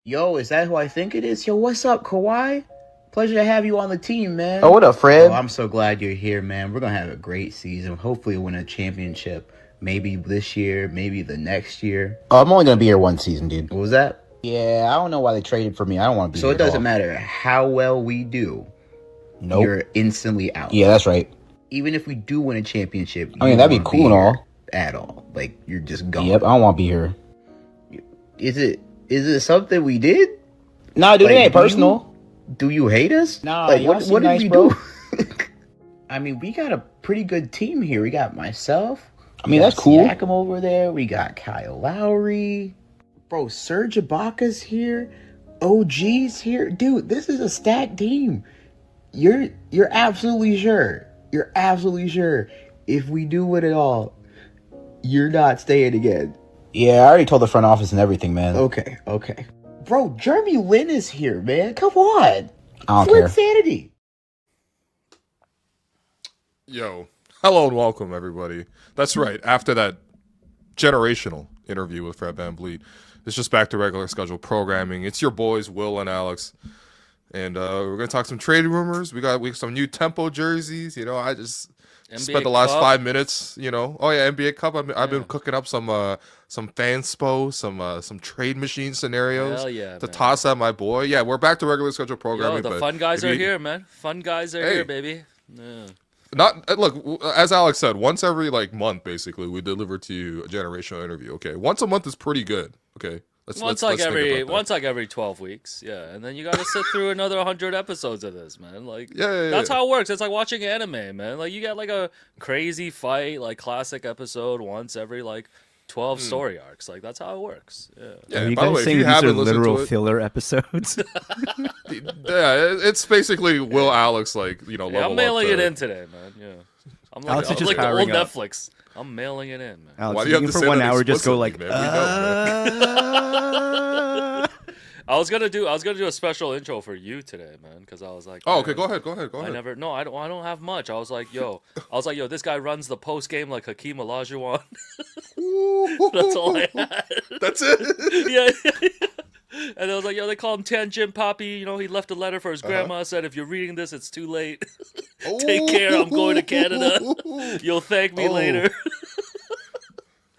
Yo, is that who I think it is? Yo, what's up, Kawhi? Pleasure to have you on the team, man. Oh, what up, Fred? Oh, I'm so glad you're here, man. We're going to have a great season. Hopefully win a championship. Maybe this year, maybe the next year. Oh, I'm only going to be here one season, dude. What was that? Yeah, I don't know why they traded for me. I don't want to be So here it doesn't matter how well we do. Nope. You're instantly out. Yeah, that's right. Even if we do win a championship, I mean, that'd be cool and all. At all. Like, you're just gone. Yep, I don't want to be here. Is it something we did? Nah, dude, it ain't personal. Do you hate us? Nah, like, y'all what nice, did we bro. do? I mean, we got a pretty good team here. We got myself. I mean, that's cool. Siakam over there. We got Kyle Lowry. Bro, Serge Ibaka's here. OG's here. Dude, this is a stacked team. You're absolutely sure. You're absolutely sure. If we do win it all, you're not staying again. Yeah, I already told the front office and everything, man. Okay. Bro, Jeremy Lin is here, man. Come on. I don't care. Insanity. Yo, hello and welcome, everybody. That's right. After that generational interview with Fred VanVleet, it's just back to regular scheduled programming. It's your boys, Will and Alex. And we're going to talk some trade rumors. We got some new Tempo jerseys. You know, I just spent the last 5 minutes, you know. Oh, yeah, NBA Cup. I've been cooking up some fanspo, some trade machine scenarios to toss at my boy. Yeah, we're back to regular scheduled programming. Yo, the fun guys are here, man. Fun guys are here, baby. Yeah. Look, as Alex said, once every month, basically, we deliver to you a generational interview. Okay, once a month is pretty good. Okay, once every 12 weeks, yeah, and then you got to sit through another 100 episodes of this, man. That's how it works. It's like watching anime, man. Like you get like a crazy fight, like classic episode once every 12 story arcs. Like that's how it works. Yeah. Are you guys saying these are literal filler epics? Yeah, it's basically Will Alex level I'm mailing it in today, man. Yeah, I'm like the old Netflix. I'm mailing it in, man. Alex, why do you have to for say 1 that hour? Just go like. man? We know, man. I was gonna do a special intro for you today, man, because I was like, oh, okay, go ahead. I don't have much. I was like, yo, this guy runs the post game like Hakeem Olajuwon. That's all I had. That's it. Yeah. And I was like, yo, they call him Tangent Poppy. You know, he left a letter for his grandma. Said, if you're reading this, it's too late. Take care. I'm going to Canada. You'll thank me later.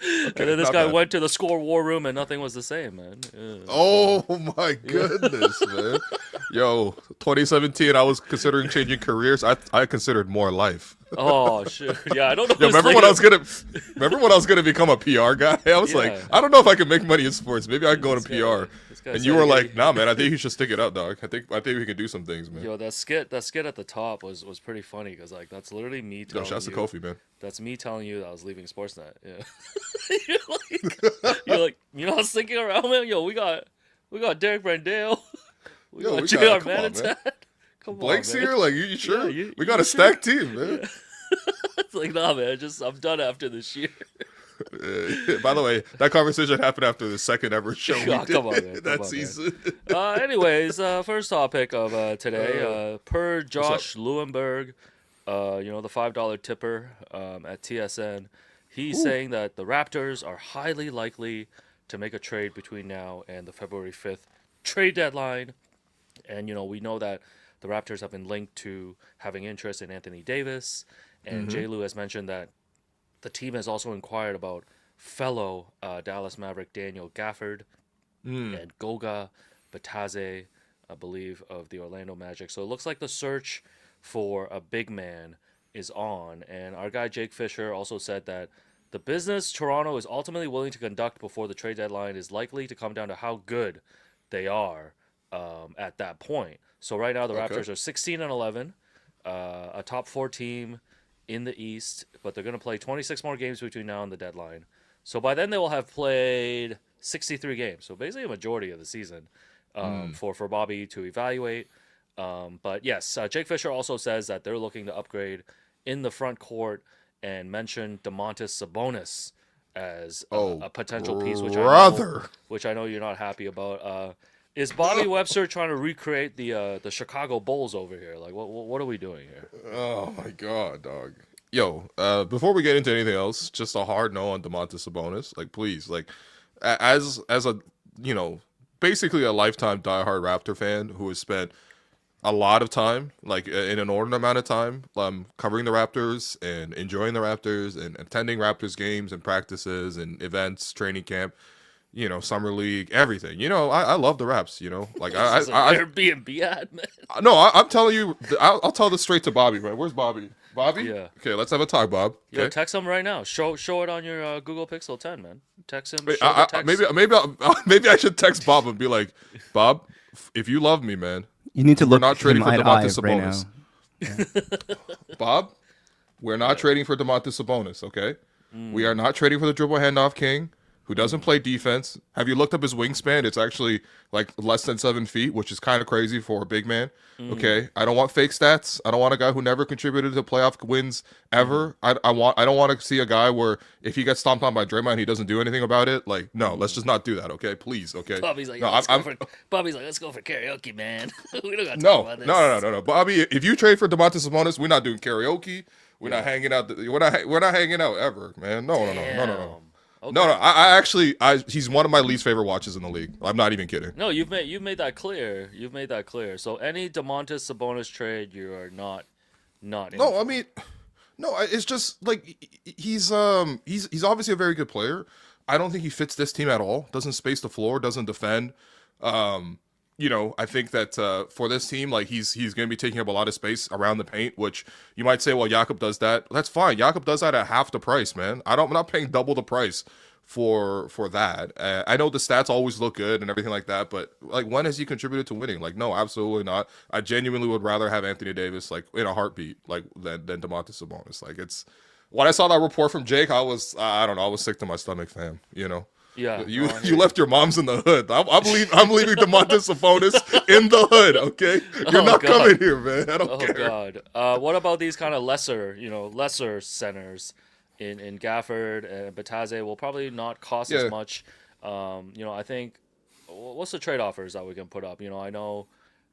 Okay, and then this guy went to the score war room and nothing was the same, man. Yeah. Oh my goodness, man. Yo, 2017, I was considering changing careers. I considered more life. Oh shit! Yeah, I don't know. Yo, remember when I was gonna become a PR guy? I was like, I don't know if I can make money in sports. Maybe I can go into PR. And you were like, nah, man. I think you should stick it out, dog. I think we can do some things, man. Yo, that skit at the top was pretty funny because that's literally me telling you. Yo, shouts to Kofi, man. That's me telling you that I was leaving Sportsnet. Yeah. you're like, you know, I was thinking around, man. Yo, we got Derek Brandale. We got J.R. Manitat. Blake's here? Like, you sure? Yeah, we got a stacked team, man. It's like, nah, man. I'm done after this year. By the way, that conversation happened after the second ever show we did come on, man. That season. Anyways, first topic of today, per Josh Lewenberg, the $5 tipper at TSN, he's saying that the Raptors are highly likely to make a trade between now and the February 5th trade deadline. And, we know that the Raptors have been linked to having interest in Anthony Davis. And J. Lou has mentioned that the team has also inquired about fellow Dallas Maverick Daniel Gafford and Goga Batadze, I believe, of the Orlando Magic. So it looks like the search for a big man is on. And our guy Jake Fischer also said that the business Toronto is ultimately willing to conduct before the trade deadline is likely to come down to how good they are at that point. So right now the Raptors are 16-11, a top 4 team in the East, but they're going to play 26 more games between now and the deadline. So by then they will have played 63 games. So basically a majority of the season for Bobby to evaluate. But yes, Jake Fischer also says that they're looking to upgrade in the front court and mentioned Domantas Sabonis as a potential piece, which I know you're not happy about. Is Bobby Webster trying to recreate the Chicago Bulls over here? Like, what are we doing here? Oh my god, dog. Yo, before we get into anything else, just a hard no on Domantas Sabonis. Like, please, like, as a basically a lifetime diehard Raptor fan who has spent a lot of time, like in an inordinate amount of time, covering the Raptors and enjoying the Raptors and attending Raptors games and practices and events, training camp, summer league, everything. I love the Raps. Like This is an Airbnb ad, man. No, I'm telling you, I'll tell this straight to Bobby. Right? Where's Bobby? Bobby? Yeah. Okay, let's have a talk, Bob. Okay? Yo, text him right now. Show it on your Google Pixel 10, man. Text him. Wait, Show the text. maybe I should text Bob and be like, Bob, if you love me, man, You need to we're look not trading him for eye to eye DeMontis right Sabonis. Bob, we're not trading for DeMontis Sabonis, okay? We are not trading for the dribble handoff king who doesn't play defense. Have you looked up his wingspan? It's actually like less than 7 feet, which is kind of crazy for a big man. Okay, I don't want fake stats. I don't want a guy who never contributed to playoff wins ever. I don't want to see a guy where if he gets stomped on by Draymond, he doesn't do anything about it. Like, no, let's just not do that. Okay, please. Okay. Bobby's like, no, let's go for karaoke, man. We don't got to talk no, about this. no, Bobby. If you trade for DeMontis Sabonis, we're not doing karaoke. We're not hanging out. We're not hanging out ever, man. No. Okay. No. I actually, he's one of my least favorite watches in the league. I'm not even kidding. No, you've made that clear. So any DeMontis Sabonis trade, you are not in. No, I mean, no. It's just like he's obviously a very good player. I don't think he fits this team at all. Doesn't space the floor. Doesn't defend. I think that for this team, like he's going to be taking up a lot of space around the paint, which you might say, well, Jakob does that. That's fine. Jakob does that at half the price, man. I'm not paying double the price for that. I know the stats always look good and everything like that, but like when has he contributed to winning? Like, no, absolutely not. I genuinely would rather have Anthony Davis like in a heartbeat, like than DeMontis Sabonis. Like it's when I saw that report from Jake, I was sick to my stomach, fam. Yeah, you left your moms in the hood. I'm leaving DeMontis Sabonis in the hood. Okay, you're not coming here, man. I don't care. Oh God. What about these kind of lesser centers in Gafford and Bataze will probably not cost as much. I think what's the trade offers that we can put up? I know,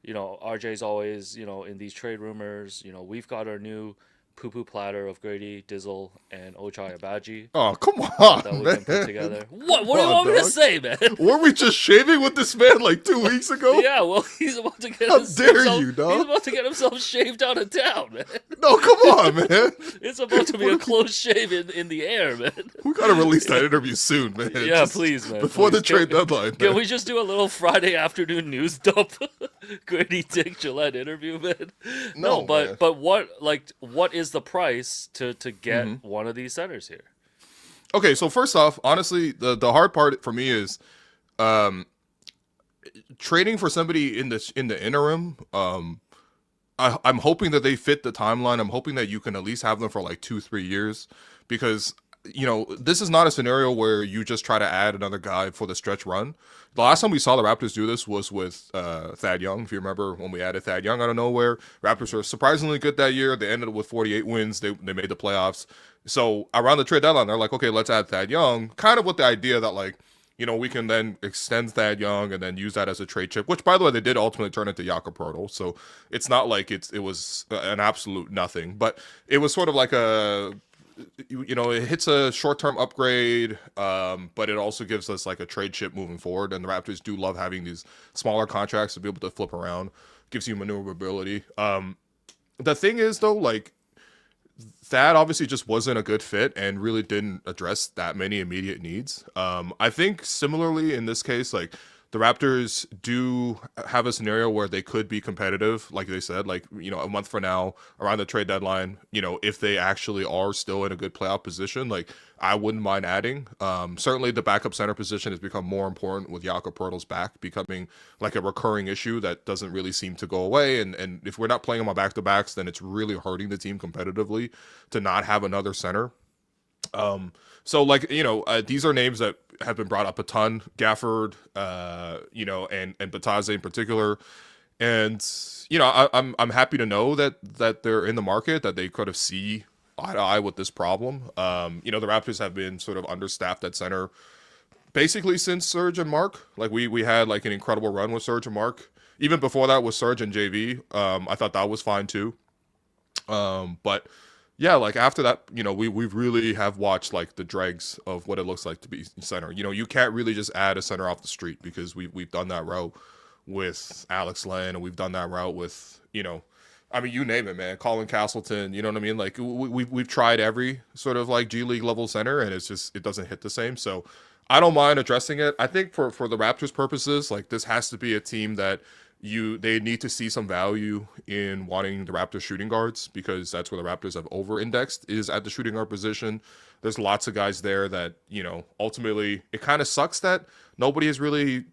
RJ's always in these trade rumors. We've got our new poo-poo platter of Grady, Dizzle, and Ochai Abaji. Oh, come on, that we man. can put together. What do you want me to say, man? Were we just shaving with this man like 2 weeks ago? Yeah, well, he's about to get How dare you, dog? He's about to get himself shaved out of town, man. No, come on, man. It's about to be a close shave in the air, man. We gotta release that interview soon, man. Yeah, please, man. Before please. the trade deadline. Can we just do a little Friday afternoon news dump? Grady Dick Gillette interview, man. No, but what is the price to get one of these centers here? Okay, so first off, honestly, the hard part for me is trading for somebody in the interim. I'm hoping that they fit the timeline. I'm hoping that you can at least have them for like 2-3 years, because this is not a scenario where you just try to add another guy for the stretch run. The last time we saw the Raptors do this was with Thad Young. If you remember when we added Thad Young out of nowhere, Raptors were surprisingly good that year. They ended up with 48 wins. They made the playoffs. So around the trade deadline, they're like, okay, let's add Thad Young, kind of with the idea that like, we can then extend Thad Young and then use that as a trade chip, which, by the way, they did ultimately turn into Jakob Poeltl. So it's not like it was an absolute nothing, but it was sort of like it hits a short-term upgrade, but it also gives us like a trade chip moving forward. And the Raptors do love having these smaller contracts to be able to flip around. Gives you maneuverability. The thing is, though, like, Thad obviously just wasn't a good fit and really didn't address that many immediate needs. I think similarly in this case, like the Raptors do have a scenario where they could be competitive, like they said, like, a month from now around the trade deadline, if they actually are still in a good playoff position, like I wouldn't mind adding. Certainly the backup center position has become more important with Jakob Poeltl's back becoming like a recurring issue that doesn't really seem to go away. And if we're not playing them on back-to-backs, then it's really hurting the team competitively to not have another center. So like, these are names that have been brought up a ton, Gafford, and Bataze in particular. And, I'm happy to know that they're in the market, that they could have see eye to eye with this problem. The Raptors have been sort of understaffed at center basically since Serge and Mark. Like we had like an incredible run with Serge and Mark. Even before that with Serge and JV. I thought that was fine too. But yeah, like after that, we really have watched like the dregs of what it looks like to be center. You can't really just add a center off the street because we've done that route with Alex Len, and we've done that route with I mean, you name it, man. Colin Castleton, you know what I mean? Like we've tried every sort of like G League level center, and it doesn't hit the same. So I don't mind addressing it. I think for the Raptors' purposes, like this has to be a team that they need to see some value in wanting the Raptors shooting guards, because that's where the Raptors have over-indexed, is at the shooting guard position. There's lots of guys there that ultimately it kind of sucks that nobody has really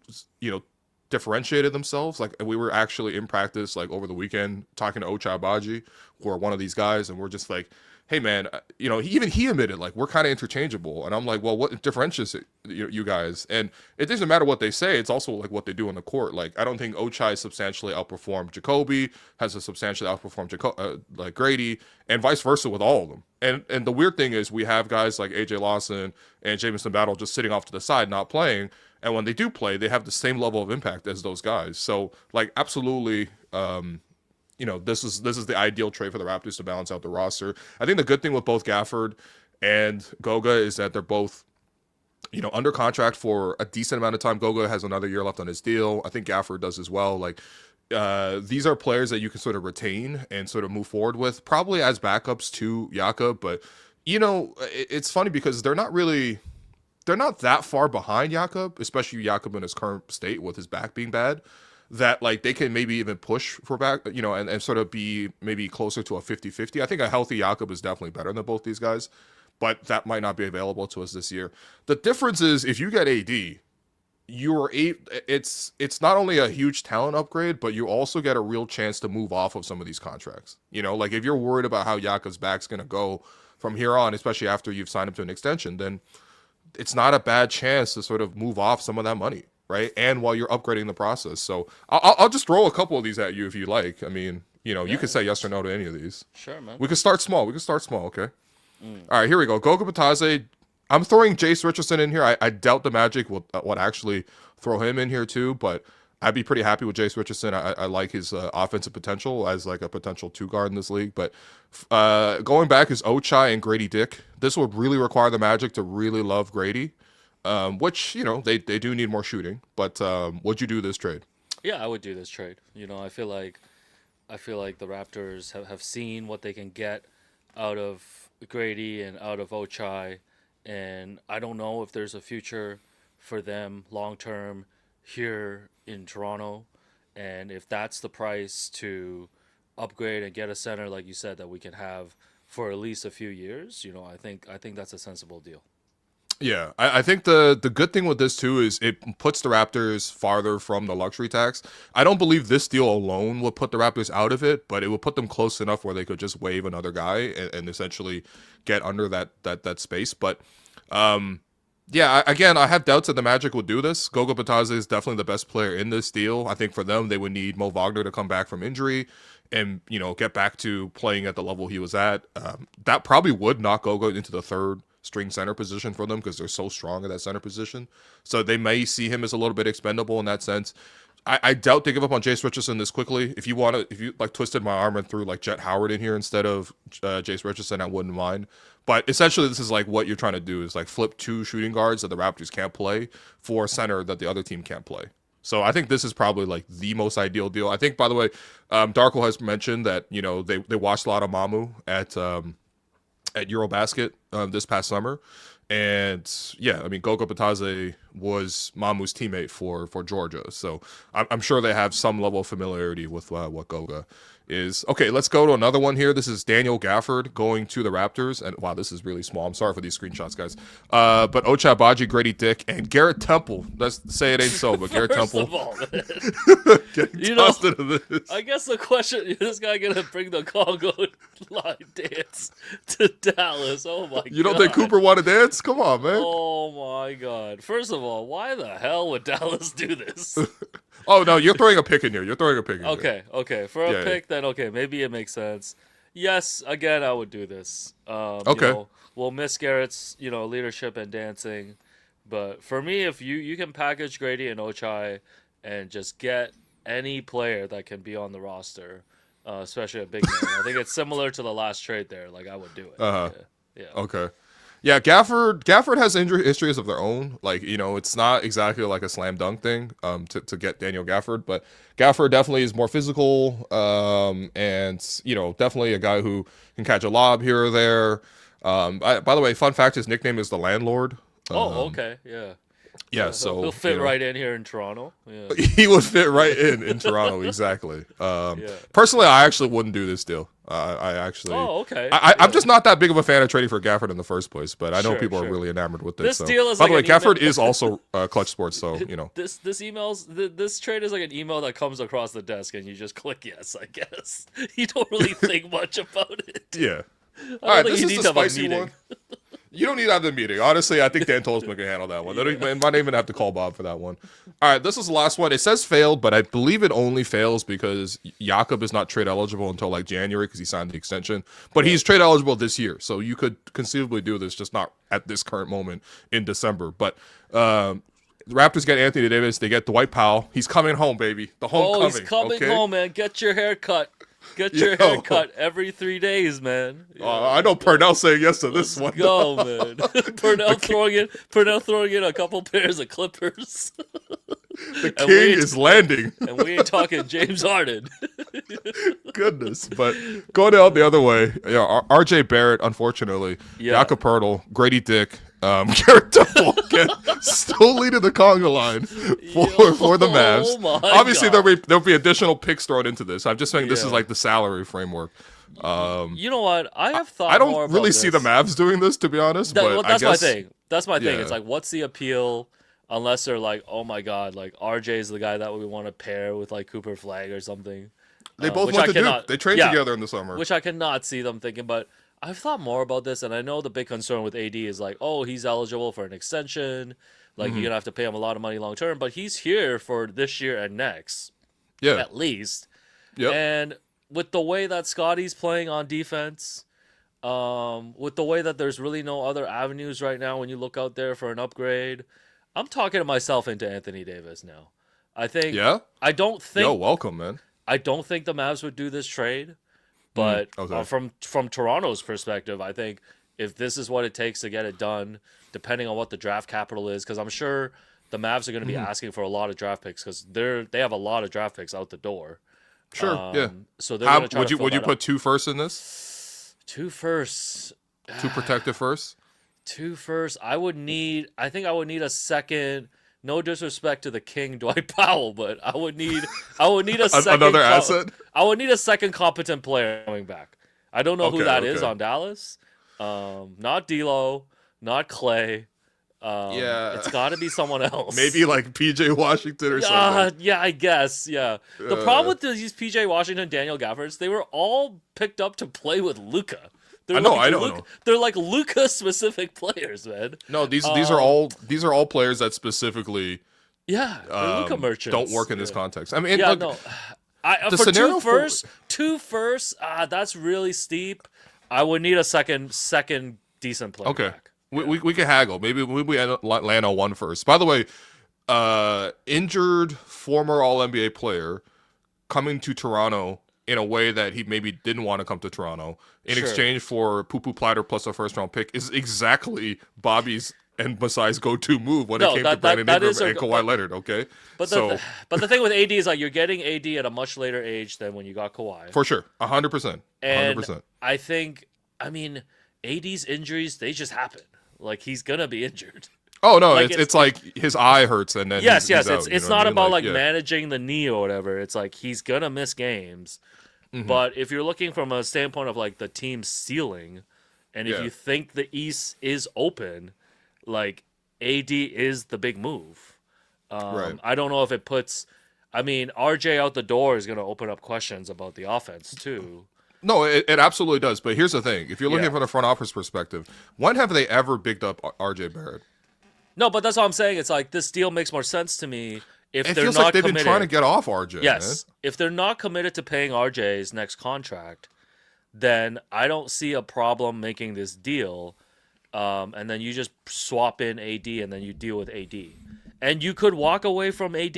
differentiated themselves. Like we were actually in practice like over the weekend talking to Ochai Agbaji, who are one of these guys, and we're just like, hey man, even he admitted like we're kind of interchangeable, and I'm like, well, what differentiates you guys? And it doesn't matter what they say; it's also like what they do on the court. Like I don't think Ochai substantially outperformed Jacoby, has a substantially outperformed like Grady, and vice versa with all of them. And the weird thing is we have guys like AJ Lawson and Jamison Battle just sitting off to the side, not playing. And when they do play, they have the same level of impact as those guys. So, like, absolutely, this is the ideal trade for the Raptors to balance out the roster. I think the good thing with both Gafford and Goga is that they're both, under contract for a decent amount of time. Goga has another year left on his deal. I think Gafford does as well. Like, these are players that you can sort of retain and sort of move forward with, probably as backups to Jakob. But, it's funny because they're not that far behind Jakob, especially Jakob in his current state with his back being bad, that like they can maybe even push for back, and sort of be maybe closer to a 50-50. I think a healthy Jakob is definitely better than both these guys, but that might not be available to us this year. The difference is if you get AD, it's not only a huge talent upgrade, but you also get a real chance to move off of some of these contracts. Like if you're worried about how Jakob's back's going to go from here on, especially after you've signed him to an extension, then it's not a bad chance to sort of move off some of that money, right? And while you're upgrading the process. So I'll just throw a couple of these at you if you like. I mean, you can say yes or no to any of these. Sure, man. We can start small. Okay? All right, here we go. Goga Bitadze. I'm throwing Jace Richardson in here. I doubt the Magic would actually throw him in here too, but I'd be pretty happy with Jace Richardson. I like his offensive potential as like a potential two guard in this league. But going back is Ochai and Grady Dick. This would really require the Magic to really love Grady, which they do need more shooting. But would you do this trade? Yeah, I would do this trade. I feel like the Raptors have seen what they can get out of Grady and out of Ochai, and I don't know if there's a future for them long term here in Toronto, and if that's the price to upgrade and get a center like you said that we can have for at least a few years, I think that's a sensible deal. Yeah, I think the good thing with this too is it puts the Raptors farther from the luxury tax. I don't believe this deal alone would put the Raptors out of it, but it would put them close enough where they could just waive another guy and essentially get under that space. But yeah, again, I have doubts that the Magic would do this. Goga Bitadze is definitely the best player in this deal. I think for them, they would need Mo Wagner to come back from injury and, get back to playing at the level he was at. That probably would knock Goga into the third string center position for them because they're so strong at that center position. So they may see him as a little bit expendable in that sense. I doubt they give up on Jace Richardson this quickly. If you like twisted my arm and threw like Jet Howard in here instead of Jace Richardson, I wouldn't mind. But essentially, this is like what you're trying to do is like flip two shooting guards that the Raptors can't play for a center that the other team can't play. So I think this is probably like the most ideal deal. I think, by the way, Darko has mentioned that they watched a lot of Mamu at Eurobasket this past summer. And yeah, I mean, Goga Bitadze was Mamu's teammate for Georgia. So I'm sure they have some level of familiarity with what Goga is. Okay, let's go to another one here. This is Daniel Gafford going to the Raptors. And wow, this is really small. I'm sorry for these screenshots, guys. But Ochai Agbaji, Grady Dick, and Garrett Temple. Let's say it ain't so, but Garrett Temple. First of all, getting tossed into this. I guess the question, is this guy going to bring the Congo line dance to Dallas? Oh, my God. You don't think Cooper want to dance? Come on, man. Oh, my God. First of all, why the hell would Dallas do this? Oh, no, you're throwing a pick in here. Okay. For a pick, then okay, maybe it makes sense. Yes, again, I would do this. Okay. We'll miss Garrett's, leadership and dancing. But for me, if you can package Grady and Ochai and just get any player that can be on the roster, especially a big man. I think it's similar to the last trade there. Like I would do it. Yeah. Okay. Yeah, Gafford has injury histories of their own. Like, it's not exactly like a slam dunk thing to get Daniel Gafford, but Gafford definitely is more physical and definitely a guy who can catch a lob here or there. By the way, fun fact, his nickname is the Landlord. Okay. Yeah. Yeah, so he'll fit right in here in Toronto. Yeah. He would fit right in Toronto, exactly. Personally, I actually wouldn't do this deal. I actually. Oh, okay. I'm just not that big of a fan of trading for Gafford in the first place, but I know Sure, people sure. are really enamored with This this. deal is by the way, like an Gafford email- is also Clutch Sports, so This trade is like an email that comes across the desk and you just click yes. I guess you don't really think much about it. yeah. I All right, don't this think you is need the to have a spicy meeting. one. You don't need to have the meeting. Honestly, I think Dan Tolzman can handle that one. They might not even have to call Bob for that one. All right, this is the last one. It says failed, but I believe it only fails because Jakob is not trade eligible until like January because he signed the extension. But he's trade eligible this year, so you could conceivably do this, just not at this current moment in December. But the Raptors get Anthony Davis. They get Dwight Powell. He's coming home, baby. The homecoming. He's coming okay? home, man. Get your hair cut. Get your hair cut every 3 days, man. I know Purnell saying yes to this one. Go, man. Purnell throwing in a couple pairs of Clippers. The king is landing. And we ain't talking James Harden. Goodness, but going out the other way, RJ Barrett, unfortunately, Jakob Poeltl, Grady Dick, Garrett Temple again, still leading the conga line for the Mavs. Oh my Obviously, God. there'll be additional picks thrown into this. I'm just saying this is like the salary framework. You know what? I have thought I more don't about really see the this. Mavs doing this, to be honest. But That's I guess, my thing. That's my thing. Yeah. It's like, what's the appeal? Unless they're like, oh my God, like RJ is the guy that we want to pair with like Cooper Flag or something. They both which went I to cannot- Duke. They trained yeah, together in the summer. Which I cannot see them thinking, but I've thought more about this, and I know the big concern with AD is like, oh, he's eligible for an extension. Like, you're going to have to pay him a lot of money long term, but he's here for this year and next, at least. Yep. And with the way that Scotty's playing on defense, with the way that there's really no other avenues right now when you look out there for an upgrade, I'm talking myself into Anthony Davis now. I think. Yeah? I don't think. Yo, welcome, man. I don't think the Mavs would do this trade, but okay. From Toronto's perspective, I think if this is what it takes to get it done, depending on what the draft capital is, because I'm sure the Mavs are going to be asking for a lot of draft picks because they have a lot of draft picks out the door. Sure, yeah. So they're going to try to would you fill put that 2 firsts in this? up. 2 firsts. 2 protective firsts? 2 firsts. I think I would need a second. No disrespect to the King Dwight Powell, but I would need a second Another asset? I would need a second competent player coming back. I don't know who that is on Dallas. Not D'Lo, not Clay. It's got to be someone else. Maybe like PJ Washington or something. Yeah, I guess. Yeah. The problem with these PJ Washington, Daniel Gaffords, they were all picked up to play with Luka. I know. They're like Luka specific players, man. No, these are all players that specifically they're Luka merchants. don't work in this context. I mean, Yeah, look, no. the For scenario two firsts, that's really steep. I would need a second decent player. Okay, back. we can haggle. Maybe we land on 1 first. By the way, injured former All NBA player coming to Toronto in a way that he maybe didn't want to come to Toronto in exchange for Poo-Poo Platter plus a first-round pick is exactly Bobby's and Masai's go-to move when it came to Brandon Ingram and Kawhi Leonard, okay? But the thing with AD is like you're getting AD at a much later age than when you got Kawhi. For sure, 100%. And 100%. I mean, AD's injuries, they just happen. Like, he's going to be injured. Oh, no, Like, it's like his eye hurts and then Yes, he's out, it's not about managing the knee or whatever. It's like he's going to miss games. But if you're looking from a standpoint of like the team's ceiling, and if you think the East is open, like AD is the big move. Right. I don't know if it puts. I mean, RJ out the door is going to open up questions about the offense too. No, it absolutely does. But here's the thing: if you're looking from the front office perspective, when have they ever bigged up RJ Barrett? No, but that's what I'm saying. It's like this deal makes more sense to me if It they're feels not like they've committed. been trying to get off RJ. Yes, man. if they're not committed to paying RJ's next contract, then I don't see a problem making this deal. And then you just swap in AD, and then you deal with AD, and you could walk away from AD.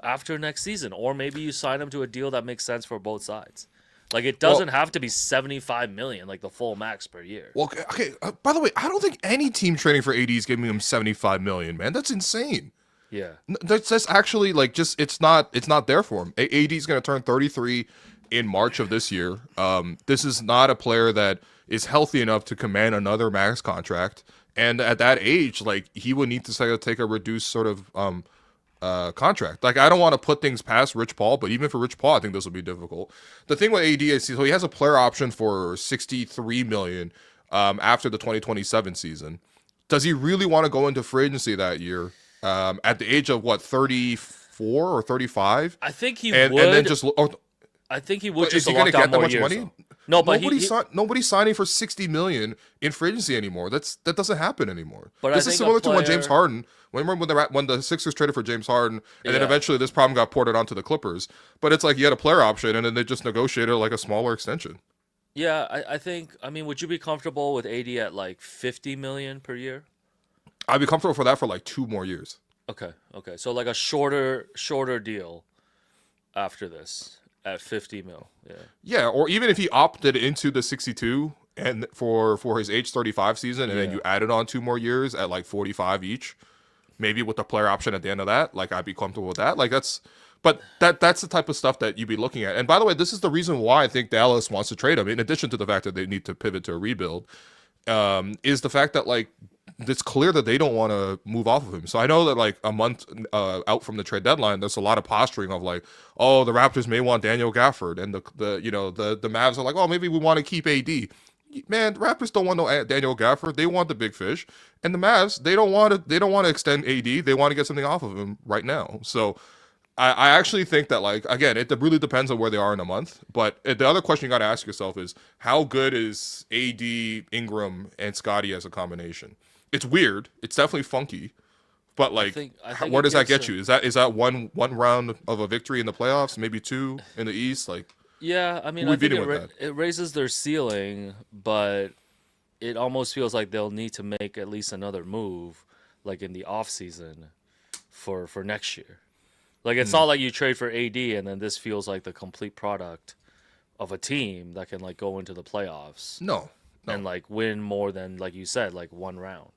after next season, or maybe you sign him to a deal that makes sense for both sides. Like, it doesn't have to be $75 million, like the full max per year. Well, okay. By the way, I don't think any team trading for AD is giving him $75 million, man. That's insane. Yeah. That's actually like just it's not there for him. AD is going to turn 33 in March of this year. This is not a player that is healthy enough to command another max contract, and at that age, like he would need to take a reduced sort of contract. Like, I don't want to put things past Rich Paul, but even for Rich Paul, I think this will be difficult. The thing with AD is, so he has a player option for $63 million after the 2027 season. Does he really want to go into free agency that year at the age of 34 or 35? I think he would. And then just I think he would. Is he going to get that much money? Though. No, but nobody's signing for $60 million in free agency anymore. That doesn't happen anymore. But this is similar to when James Harden. Remember when the Sixers traded for James Harden, and then eventually this problem got ported onto the Clippers. But it's like you had a player option, and then they just negotiated like a smaller extension. Yeah, I think. I mean, would you be comfortable with AD at like $50 million per year? I'd be comfortable for that for like 2 more years. Okay. So like a shorter deal after this at $50 million. Yeah. Yeah, or even if he opted into the 62 and for his age 35 season, and then you added on 2 more years at like 45 each, maybe with the player option at the end of that, like I'd be comfortable with that. Like that's the type of stuff that you'd be looking at. And by the way, this is the reason why I think Dallas wants to trade him, in addition to the fact that they need to pivot to a rebuild, is the fact that like it's clear that they don't want to move off of him. So I know that like a month out from the trade deadline, there's a lot of posturing of like, oh, the Raptors may want Daniel Gafford, and the Mavs are like, oh, maybe we want to keep AD. Man, the Raptors don't want no Daniel Gafford. They want the big fish, and the Mavs they don't want to extend AD. They want to get something off of him right now. So I actually think that, like, again, it really depends on where they are in a month. But the other question you got to ask yourself is, how good is AD, Ingram, and Scottie as a combination? It's weird. It's definitely funky. But like, I think where does that get you? Is that one round of a victory in the playoffs? Maybe 2 in the East? Like, yeah, I mean, I think it raises their ceiling, but it almost feels like they'll need to make at least another move, like in the off season, for next year. Like, it's not like you trade for AD and then this feels like the complete product of a team that can like go into the playoffs. No. And like win more than, like you said, like 1 round.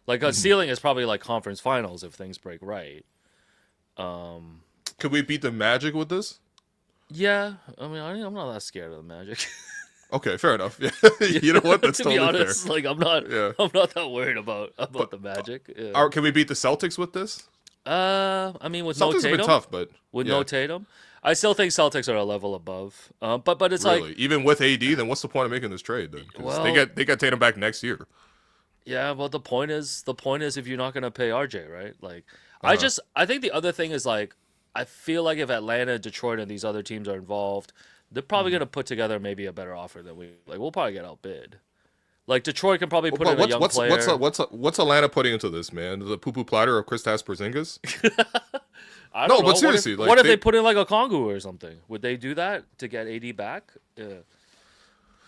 Like a ceiling is probably like conference finals if things break right. Could we beat the Magic with this? Yeah, I mean, I'm not that scared of the Magic. Okay, fair enough. Yeah, you know what? That's to totally be honest, fair. like I'm not that worried about the Magic. Yeah. Can we beat the Celtics with this? I mean, with Celtics no Tatum, have been tough, but no Tatum, I still think Celtics are a level above. But it's really? like, even with AD, then what's the point of making this trade? Then they get Tatum back next year. Yeah, well, the point is if you're not gonna pay RJ, right? Like, I think the other thing is like, I feel like if Atlanta, Detroit, and these other teams are involved, they're probably gonna put together maybe a better offer than we'll probably get outbid. Like, Detroit can probably put in a young player. What's Atlanta putting into this, man? The poo-poo platter of Kristaps Porzingis? I don't know. But seriously, what if they put in like a Kongu or something? Would they do that to get AD back? Yeah.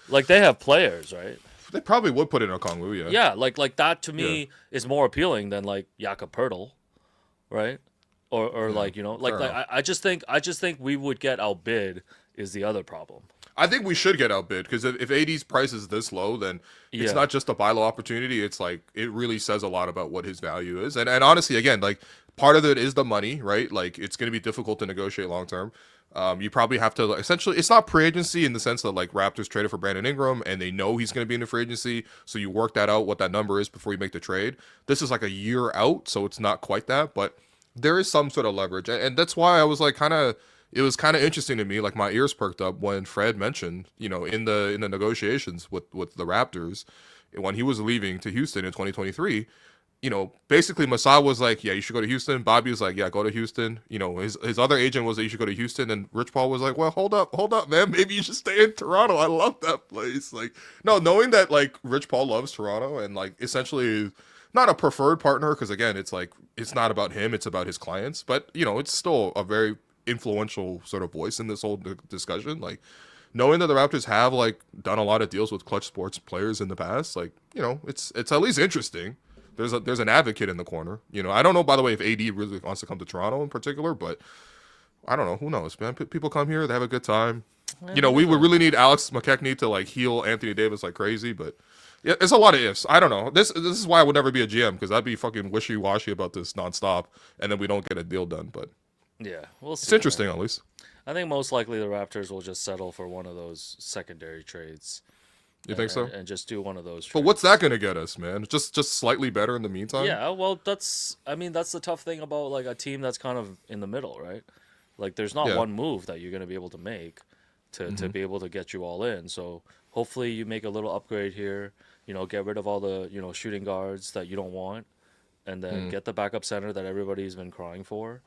Like, they have players, right? They probably would put in a Kongu, yeah. Yeah, like that to me is more appealing than like Jakob Poeltl, right? Or like, you know, like I just think we would get outbid is the other problem. I think we should get outbid, because if AD's price is this low, then it's not just a buy low opportunity. It's like, it really says a lot about what his value is. And honestly, again, like, part of it is the money, right? Like, it's going to be difficult to negotiate long term. You probably have to, essentially, it's not free agency in the sense that like Raptors traded for Brandon Ingram and they know he's going to be in the free agency, so you work that out what that number is before you make the trade. This is like a year out, so it's not quite that, but there is some sort of leverage, and that's why I was like it was kind of interesting to me. Like, my ears perked up when Fred mentioned, you know, in the negotiations with the Raptors when he was leaving to Houston in 2023. You know, basically Masai was like, yeah, you should go to Houston. Bobby was like, yeah, go to Houston. You know, his other agent was that you should go to Houston. And Rich Paul was like, well, hold up, man. Maybe you should stay in Toronto. I love that place. Like, no, knowing that like Rich Paul loves Toronto and like essentially not a preferred partner, because again, it's like, it's not about him, it's about his clients. But, you know, it's still a very influential sort of voice in this whole discussion. Like, knowing that the Raptors have like done a lot of deals with clutch sports players in the past, like, you know, it's at least interesting. There's an advocate in the corner. You know, I don't know, by the way, if AD really wants to come to Toronto in particular, but I don't know. Who knows, man? People come here, they have a good time. You know, we would really need Alex McKechnie to like heal Anthony Davis like crazy, but yeah, it's a lot of ifs. I don't know. This is why I would never be a GM, because I'd be fucking wishy washy about this nonstop, and then we don't get a deal done. But Yeah, we'll see. it's interesting, at least. I think most likely the Raptors will just settle for one of those secondary trades. You think so? And just do one of those trades. But what's that going to get us, man? Just slightly better in the meantime? Yeah, well, that's the tough thing about like a team that's kind of in the middle, right? Like there's not one move that you're going to be able to make to be able to get you all in. So hopefully you make a little upgrade here, you know, get rid of all the, you know, shooting guards that you don't want, and then get the backup center that everybody's been crying for,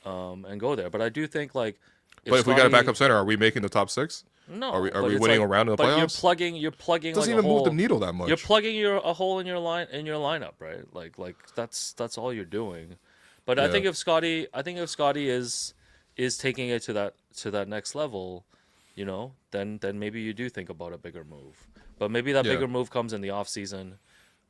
and go there. But I do think like If we got a backup center, are we making the top 6? No, Are we winning a round in the playoffs? But you're plugging. It doesn't like even a move the hole. needle that much. You're plugging a hole in your lineup, right? Like that's all you're doing. But I think if Scotty is taking it to that next level, you know, then maybe you do think about a bigger move. But maybe that bigger move comes in the off season,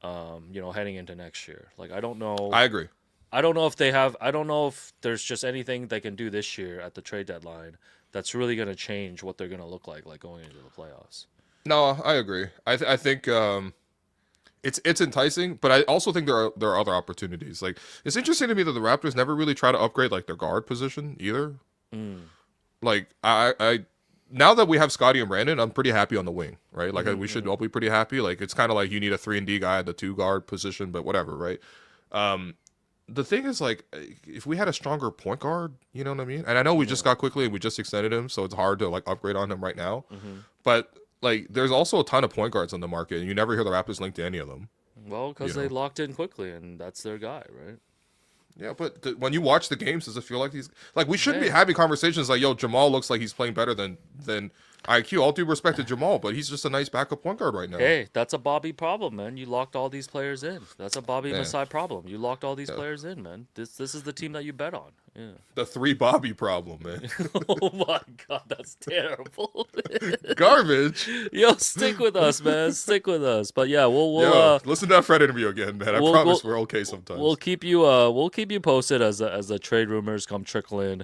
you know, heading into next year. Like I don't know. I agree. I don't know if there's just anything they can do this year at the trade deadline that's really going to change what they're going to look like going into the playoffs. No, I agree. I think it's enticing, but I also think there are other opportunities. Like it's interesting to me that the Raptors never really try to upgrade like their guard position either. Like I now that we have Scotty and Brandon, I'm pretty happy on the wing, right? Like we should all be pretty happy. Like it's kind of like you need a 3-and-D guy at the 2 guard position, but whatever, right? The thing is, like, if we had a stronger point guard, you know what I mean? And I know we just got quickly and we just extended him, so it's hard to, like, upgrade on him right now. But, like, there's also a ton of point guards on the market, and you never hear the Raptors linked to any of them. Well, because they locked in quickly, and that's their guy, right? Yeah, but when you watch the games, does it feel like we shouldn't be having conversations like, yo, Jamal looks like he's playing better than IQ. All due respect to Jamal, but he's just a nice backup point guard right now. Hey, that's a Bobby problem, man. You locked all these players in. That's a Bobby Masai problem. You locked all these players in, man. This is the team that you bet on. Yeah. The 3 Bobby problem, man. Oh my God, that's terrible. Garbage. Yo, stick with us, man. Stick with us. But yeah, we'll listen to that Fred interview again, man. I promise we're okay sometimes. We'll keep you posted as the trade rumors come trickling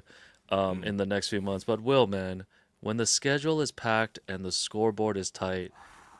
in the next few months. But man, when the schedule is packed and the scoreboard is tight,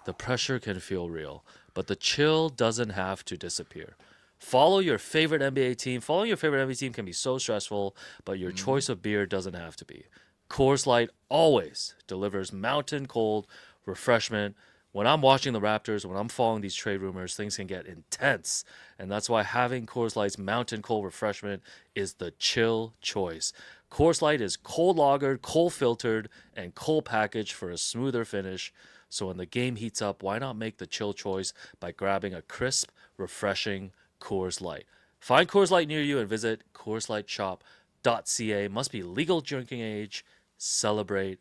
the pressure can feel real, but the chill doesn't have to disappear. Follow your favorite NBA team. Following your favorite NBA team can be so stressful, but your choice of beer doesn't have to be. Coors Light always delivers mountain cold refreshment. When I'm watching the Raptors, when I'm following these trade rumors, things can get intense. And that's why having Coors Light's mountain cold refreshment is the chill choice. Coors Light is cold lagered, cold filtered, and cold packaged for a smoother finish. So when the game heats up, why not make the chill choice by grabbing a crisp, refreshing Coors Light? Find Coors Light near you and visit CoorsLightShop.ca. Must be legal drinking age. Celebrate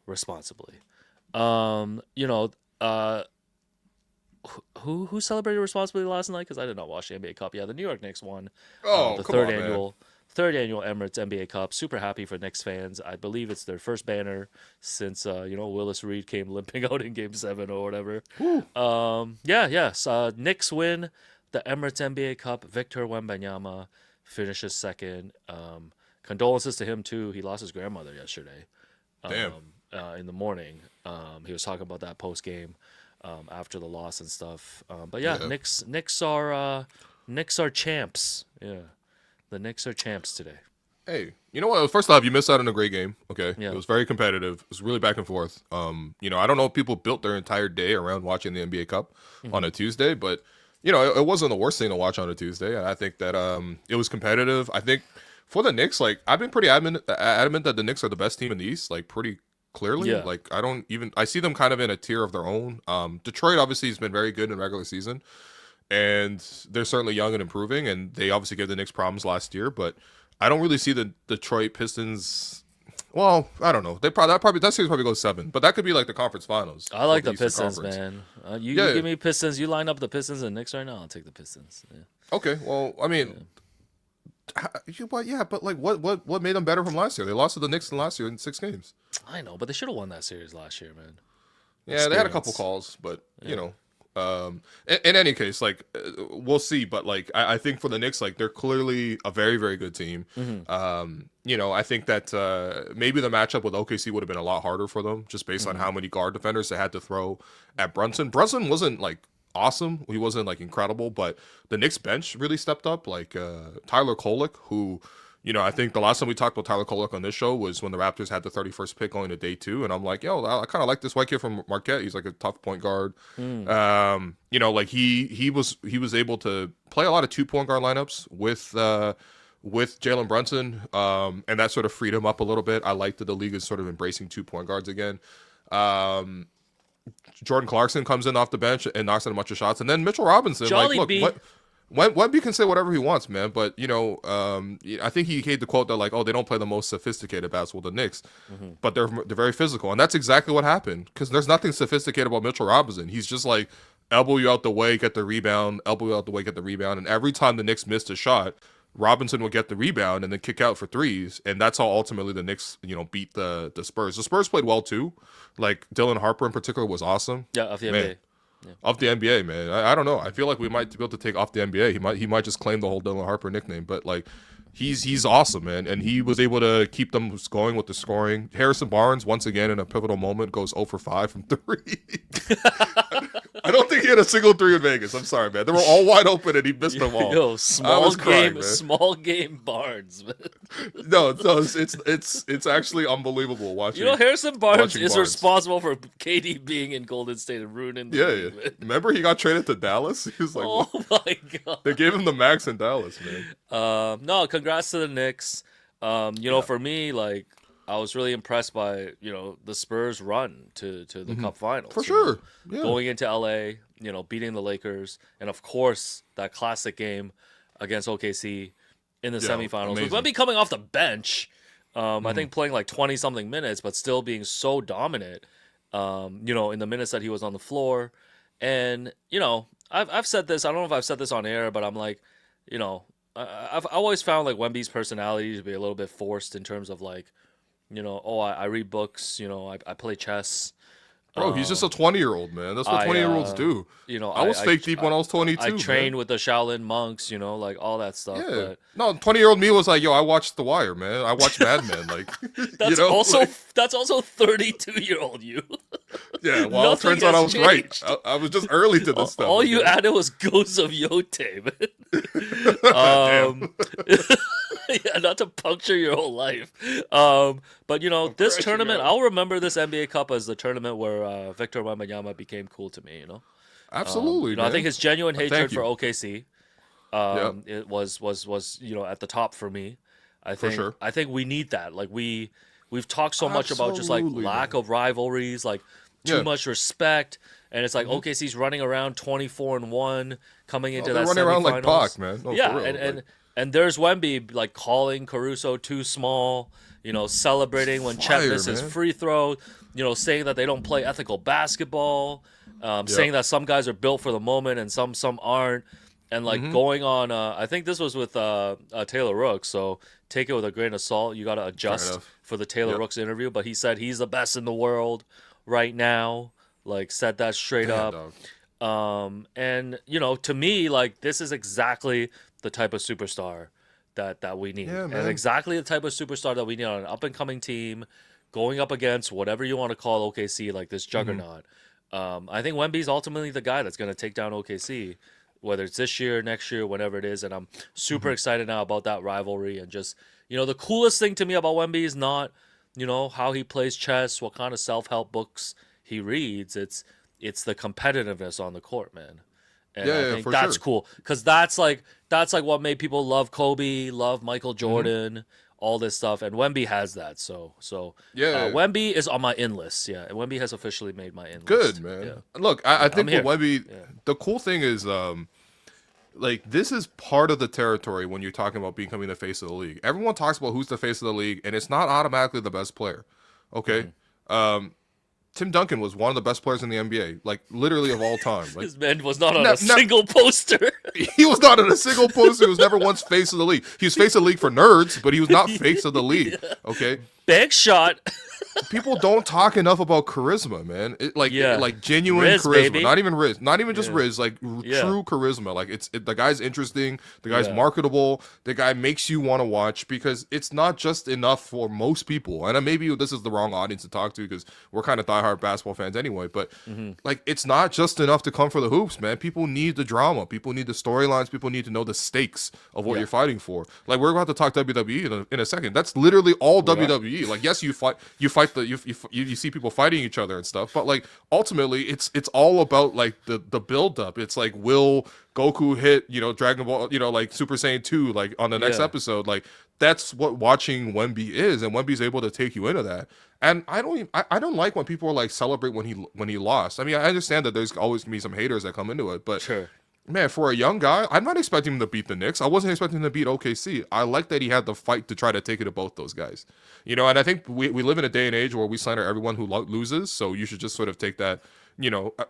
responsibly. Who celebrated responsibly last night? Because I did not watch the NBA Cup. Yeah, the New York Knicks won the third annual Emirates NBA Cup. Super happy for Knicks fans. I believe it's their first banner since Willis Reed came limping out in Game 7 or whatever. Knicks win the Emirates NBA Cup. Victor Wembanyama finishes second. Condolences to him too. He lost his grandmother yesterday. Damn. In the morning. He was talking about that post game after the loss and stuff. Knicks are champs. Yeah, the Knicks are champs today. Hey, you know what? First off, you missed out on a great game. Okay, Yeah. It was very competitive. It was really back and forth. I don't know if people built their entire day around watching the NBA Cup on a Tuesday, but it wasn't the worst thing to watch on a Tuesday. I think that it was competitive. I think for the Knicks, like I've been pretty adamant that the Knicks are the best team in the East, like pretty clearly. Yeah. Like I see them kind of in a tier of their own. Detroit obviously has been very good in regular season, and they're certainly young and improving, and they obviously gave the Knicks problems last year, but I don't really see the Detroit Pistons. Well, I don't know. That series probably goes 7, but that could be like the conference finals. I like the Eastern Pistons, Conference. man. You give me Pistons. You line up the Pistons and Knicks right now. I'll take the Pistons. Yeah. Okay, well, I mean, but like, what made them better from last year? They lost to the Knicks last year in 6 games. I know, but they should have won that series last year, man. Yeah, they had a couple calls, but In any case, like we'll see, but like I think for the Knicks, like they're clearly a very, very good team. You know, I think that maybe the matchup with OKC would have been a lot harder for them, just based on how many guard defenders they had to throw at Brunson. Brunson wasn't like awesome, he wasn't like incredible, but the Knicks bench really stepped up. Like Tyler Kolek, who, you know, I think the last time we talked about Tyler Kolek on this show was when the Raptors had the 31st pick going to day 2, and I'm like, yo, I kind of like this white kid from Marquette. He's like a tough point guard. You know, like he was able to play a lot of 2-point guard lineups with Jalen Brunson, and that sort of freed him up a little bit. I like that the league is sort of embracing 2-point guards again. Jordan Clarkson comes in off the bench and knocks in a bunch of shots, and then Mitchell Robinson, Jolly like, B. look, Wemby can say whatever he wants, man, but, you know, I think he hate the quote that, like, oh, they don't play the most sophisticated basketball, the Knicks, but they're very physical, and that's exactly what happened, because there's nothing sophisticated about Mitchell Robinson. He's just, like, elbow you out the way, get the rebound, elbow you out the way, get the rebound, and every time the Knicks missed a shot, Robinson would get the rebound and then kick out for threes, and that's how ultimately the Knicks, you know, beat the Spurs. The Spurs played well, too. Like, Dylan Harper in particular was awesome. Yeah, of the Man. NBA. Yeah. Off the NBA, man. I don't know. I feel like we might be able to take off the NBA. He might just claim the whole Dylan Harper nickname, but like he's awesome, man. And he was able to keep them going with the scoring. Harrison Barnes, once again in a pivotal moment, goes 0 for 5 from 3. I don't think he had a single 3 in Vegas. I'm sorry, man. They were all wide open and he missed them all. Yo, small crying, small game Barnes, man. No, it's actually unbelievable watching. You know, Harrison Barnes is Barnes. responsible for KD being in Golden State and ruining the league, Yeah. man. Remember he got traded to Dallas? He was like, Oh my god. they gave him the max in Dallas, man. No, congrats to the Knicks. You know, for me, like, I was really impressed by, you know, the Spurs run to the Cup Finals. For you sure. know, Yeah. Going into LA, you know, beating the Lakers, and of course that classic game against OKC in the semifinals. With amazing. Wemby coming off the bench, I think playing like 20 something minutes, but still being so dominant. You know, in the minutes that he was on the floor, and you know, I've said this. I don't know if I've said this on air, but I'm like, you know, I've always found like Wemby's personality to be a little bit forced in terms of like, you know, oh, I read books, you know, I play chess. Bro, he's just a 20-year-old, man. That's what 20-year-olds do. You know, I was fake deep when I was 22. I trained man. with the Shaolin monks, you know, like all that stuff. Yeah. But No, 20-year-old me was like, yo, I watched The Wire, man. I watched Mad Men. Like, that's you know, also like, that's also 32-year-old you. yeah. Well, it Nothing turns out I has was right. changed. I was just early to this stuff. All you man. added was Ghosts of Yote, man. Yeah, not to puncture your whole life. But you know, this tournament, I'll remember this NBA Cup as the tournament where Victor Wembanyama became cool to me. You know, Absolutely. you know, I think his genuine hatred you. for OKC, it was you know at the top for me. I think sure. I think we need that. Like we've talked so much about just like Absolutely, lack of rivalries, like too Yeah. much respect, and it's like OKC's running around 24-1 coming into they're that running around semifinals. like Pac, man. No, Yeah, for real. and Like, and there's Wemby like calling Caruso too small, you know, celebrating when Chet Fire, misses man. free throw, you know, saying that they don't play ethical basketball, saying that some guys are built for the moment and some aren't, and like going on. I think this was with Taylor Rooks, so take it with a grain of salt. You got to adjust enough. for the Taylor Rooks interview, but he said he's the best in the world right now. Like said that straight damn, up. dog. And you know, to me, like this is exactly the type of superstar that we need, Yeah, and man. exactly the type of superstar that we need on an up and coming team, going up against whatever you want to call OKC, like this juggernaut. I think Wemby's ultimately the guy that's going to take down OKC, whether it's this year, next year, whenever it is. And I'm super excited now about that rivalry. And just, you know, the coolest thing to me about Wemby is not, you know, how he plays chess, what kind of self-help books he reads. It's the competitiveness on the court, man. And I think for that's sure. cool because that's like what made people love Kobe, love Michael Jordan, all this stuff. And Wemby has that. So Yeah. Wemby is on my in list. Yeah, and Wemby has officially made my in list. Good, man. Yeah. Look, I think here. with Wemby, the cool thing is, like, this is part of the territory when you're talking about becoming the face of the league. Everyone talks about who's the face of the league, and it's not automatically the best player. Okay? Tim Duncan was one of the best players in the NBA, like, literally of all time. Like, This man was not on a single poster. he was not in a single poster. He was never once face of the league. He was face of the league for nerds, but he was not face of the league. Okay? Bank shot. people don't talk enough about charisma, man. Like genuine Riz, charisma, baby. not even Riz, not even just Riz, like true charisma. Like the guy's interesting, the guy's marketable, the guy makes you want to watch, because it's not just enough for most people. And maybe this is the wrong audience to talk to, because we're kind of diehard basketball fans anyway. But like, it's not just enough to come for the hoops, man. People need the drama, people need the storylines, people need to know the stakes of what you're fighting for. Like, we're about to talk WWE in a second. That's literally all WWE. Like, yes, you see people fighting each other and stuff, but like, ultimately it's all about like the build up. It's like, will Goku hit, Dragon Ball, like Super Saiyan 2 like on the next episode? Like, that's what watching Wemby is, and Wemby's able to take you into that. And I don't like when people are like celebrate when he lost. I mean, I understand that there's always gonna be some haters that come into it, but Sure. Man, for a young guy, I'm not expecting him to beat the Knicks. I wasn't expecting him to beat OKC. I like that he had the fight to try to take it to both those guys. And I think we live in a day and age where we slander everyone who loses, so you should just sort of take that,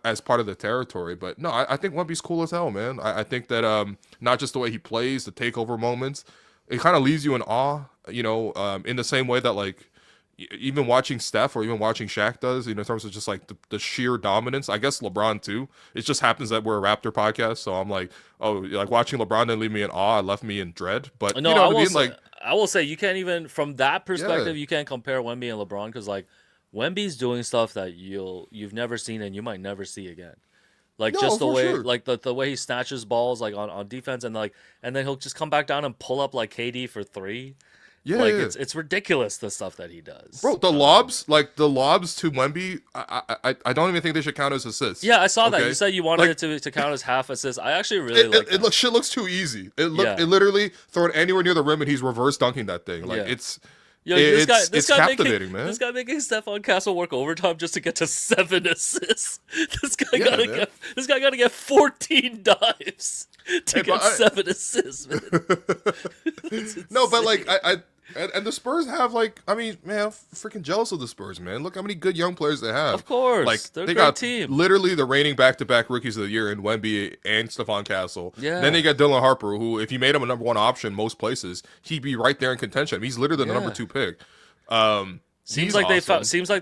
as part of the territory. But no, I think Wemby's cool as hell, man. I think that not just the way he plays, the takeover moments, it kind of leaves you in awe, in the same way that, like, even watching Steph or even watching Shaq does, in terms of just like the sheer dominance. I guess LeBron too. It just happens that we're a Raptor podcast, so I'm like, like watching LeBron didn't leave me in awe. It left me in dread. But no, you know what I mean? Like, I will say, you can't even, from that perspective, you can't compare Wemby and LeBron, because like, Wemby's doing stuff that you've never seen and you might never see again. Like, just the way, like the way he snatches balls like on defense, and then he'll just come back down and pull up like KD for three. Yeah, like it's ridiculous, the stuff that he does, bro. The lobs to Wemby, I don't even think they should count as assists. Yeah, I saw that. You said you wanted it to count as half assists. I actually really like it. Shit looks too easy. It literally throw it anywhere near the rim and he's reverse dunking that thing. Like it's. This guy captivating, man. This guy making Stephon Castle work overtime just to get to 7 assists. This guy gotta get 14 dives to get 7 assists, man. No, but like and the Spurs have, like, I mean, man, I'm freaking jealous of the Spurs, man. Look how many good young players they have. Of course, like they're a they great got team. Literally the reigning back-to-back rookies of the year in Wemby and Stephon Castle. Yeah. Then they got Dylan Harper, who, if you made him a number 1 option most places, he'd be right there in contention. He's literally the number 2 pick. Seems like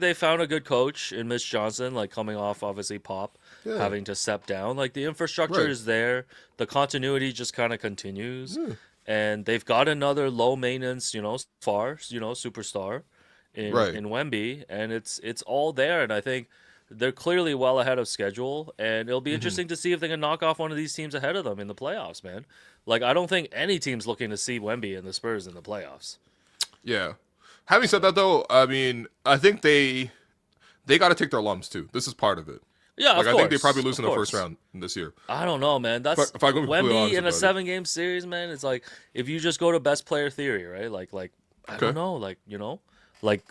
they found a good coach in Mitch Johnson, like coming off obviously Pop having to step down. Like, the infrastructure is there, the continuity just kind of continues. And they've got another low maintenance, superstar in Wemby, and it's all there. And I think they're clearly well ahead of schedule, and it'll be interesting to see if they can knock off one of these teams ahead of them in the playoffs, man. Like, I don't think any team's looking to see Wemby and the Spurs in the playoffs. Yeah. Having said that, though, I mean, I think they got to take their lumps too. This is part of it. Yeah, like, I think they probably lose in the first round this year. I don't know, man. That's if I go Wemby in a 7-game series, man. It's like, if you just go to best player theory, right? Like I don't know, like,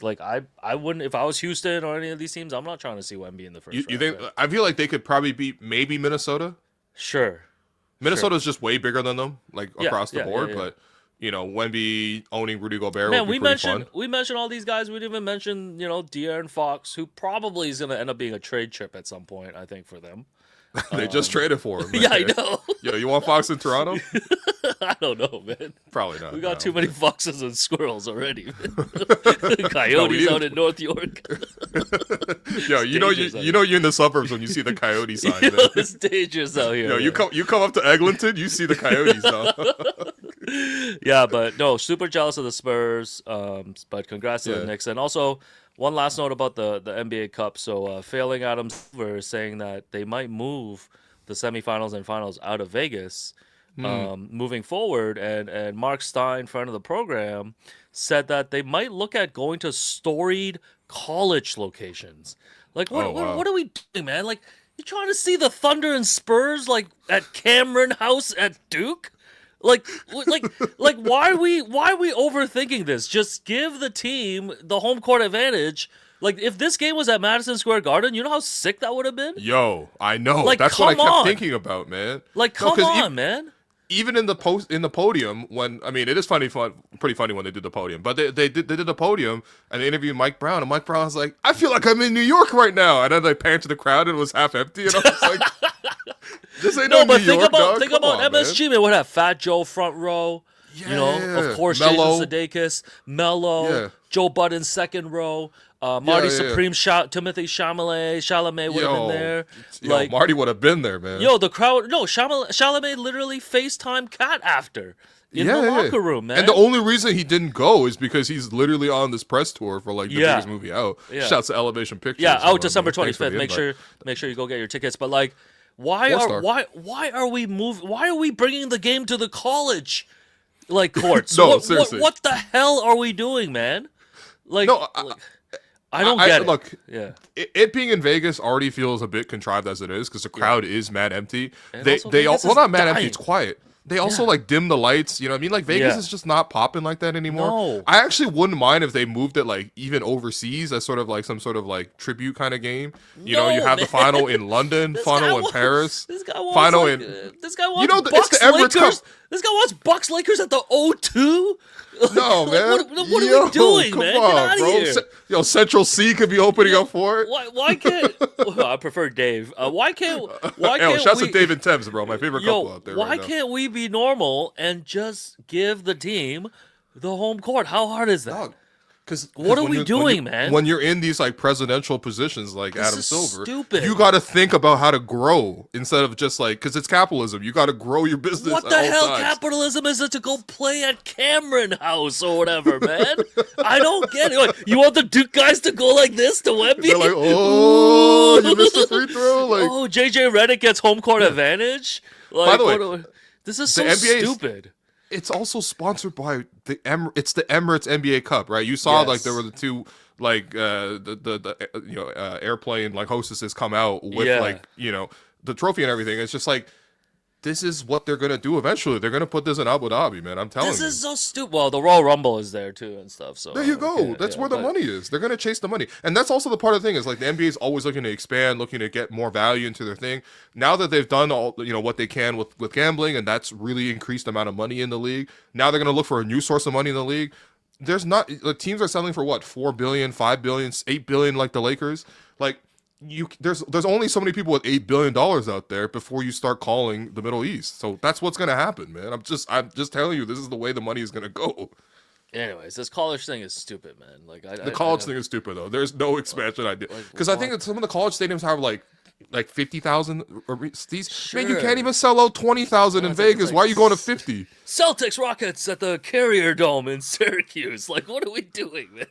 like I wouldn't, if I was Houston or any of these teams, I'm not trying to see Wemby in the first round. You think? Right? I feel like they could probably beat maybe Minnesota. Sure. Minnesota's just way bigger than them, like across the board, but. Wemby owning Rudy Gobert would be pretty fun. We mentioned all these guys. We didn't even mention, De'Aaron Fox, who probably is going to end up being a trade chip at some point, I think, for them. They just traded for him. Yeah, I know. Yo, you want Fox in Toronto? I don't know, man. Probably not. We got too many foxes and squirrels already. Coyotes out in North York. Yo, you're in the suburbs when you see the coyote sign. It's dangerous out here. Yo, you come up to Eglinton, you see the coyotes now. Yeah, but no, super jealous of the Spurs. But congrats to the Knicks. And also, one last note about the NBA Cup. So, Failing Adam Silver is saying that they might move the semifinals and finals out of Vegas moving forward. And Mark Stein, friend of the program, said that they might look at going to storied college locations. Like, what are we doing, man? Like, you trying to see the Thunder and Spurs, like, at Cameron House at Duke? Like, why are we overthinking this? Just give the team the home court advantage. Like, if this game was at Madison Square Garden, you know how sick that would have been? Yo, I know. Like, that's what I kept thinking about, man. Like, come on, man. Even in the podium, when, I mean, it is pretty funny when they did the podium, but they did the podium and they interviewed Mike Brown, and Mike Brown was like, I feel like I'm in New York right now, and then they panned to the crowd and it was half empty, and I was like, this ain't no New York, dog. Think about MSG, man. Would have Fat Joe front row, of course, Mello. Jason Sudeikis, Mello, Joe Budden second row. Marty yeah. Supreme, Timothy Chalamet would have been there. Yo, Marty would have been there, man. Yo, the crowd. No, Chalamet literally FaceTime Kat after in the locker room, man. And the only reason he didn't go is because he's literally on this press tour for like the biggest movie out. Yeah. Shouts to Elevation Pictures. Yeah, out December 25th. Make sure you go get your tickets. But like, why are we bringing the game to the college like courts? No, seriously. What the hell are we doing, man? Like, No, I don't get it. Look, yeah, it being in Vegas already feels a bit contrived as it is because the crowd is mad empty. And They also they Vegas well is not mad empty. dying. It's quiet. They also like dim the lights. You know what I mean? Like Vegas is just not popping like that anymore. No. I actually wouldn't mind if they moved it like even overseas as sort of like some sort of like tribute kind of game. You know, you have the final in London, final in Paris, This guy wants final like, in. this guy wants You know, Bucks it's the Emirates Lakers. Cup. This guy wants Bucks Lakers at the O2. No, man. What are we doing, come man? On, Get out of bro. here. Central C could be opening up for it. Why can't? Well, I prefer Dave. Why can't? Shouts we? to David Thames, bro. My favorite couple out there. Why right now. can't we be normal and just give the team the home court? How hard is that? Dog, What are when we you- doing, when you- man? When you're in these like presidential positions like This Adam is Silver, stupid. you got to think about how to grow instead of just like because it's capitalism. You got to grow your business. What at the all hell times. capitalism is it to go play at Cameron House or whatever, man? I don't get it. Like, you want the Duke guys to go like this to Wemby? They're like, oh, you missed a free throw. Like, Oh, JJ Redick gets home court advantage. Like, By the way, this is so NBA 's- stupid. it's also sponsored by it's the Emirates NBA Cup, right? You saw like Yes. there were the two like the airplane like hostesses come out with Yeah. like the trophy and everything. It's just like this is what they're gonna do eventually. They're gonna put this in Abu Dhabi, man. I'm telling This you. is so stupid. Well, the Royal Rumble is there too and stuff. So There you go. yeah, That's yeah, where the but- money is. They're gonna chase the money, and that's also the part of the thing is like the NBA is always looking to expand, looking to get more value into their thing. Now that they've done all what they can with gambling, and that's really increased the amount of money in the league. Now they're gonna look for a new source of money in the league. There's not the teams are selling for what 4 billion, 5 billion, 8 billion like the Lakers. Like there's only so many people with $8 billion out there before you start calling the Middle East. So that's what's gonna happen, man. I'm just telling you, this is the way the money is gonna go. Anyways, this college thing is stupid, man. Like The college thing is stupid though. There's no expansion idea because I think that some of the college stadiums have like 50,000. Man, you can't even sell out 20,000 in Vegas. Why are you going to 50? Celtics Rockets at the Carrier Dome in Syracuse. Like, what are we doing, man?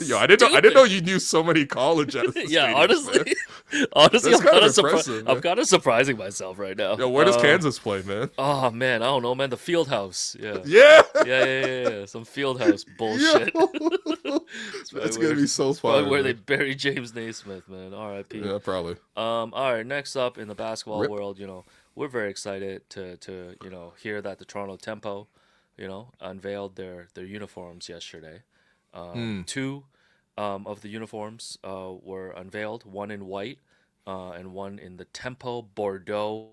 Yo, I didn't know you knew so many college. Yeah, honestly, That's I'm kind kind of impressive, man. I'm kind of surprising myself right now. Yo, where does Kansas play, man? Oh man, I don't know, man. The Field House. Yeah. Yeah, Yeah. Some Field House bullshit. that's gonna be so Probably fun. where they bury James Naismith, man. R.I.P. Yeah, probably. All right. Next up in the basketball Rip. world, we're very excited to hear that the Toronto Tempo, unveiled their uniforms yesterday. Two of the uniforms were unveiled. One in white, and one in the Tempo Bordeaux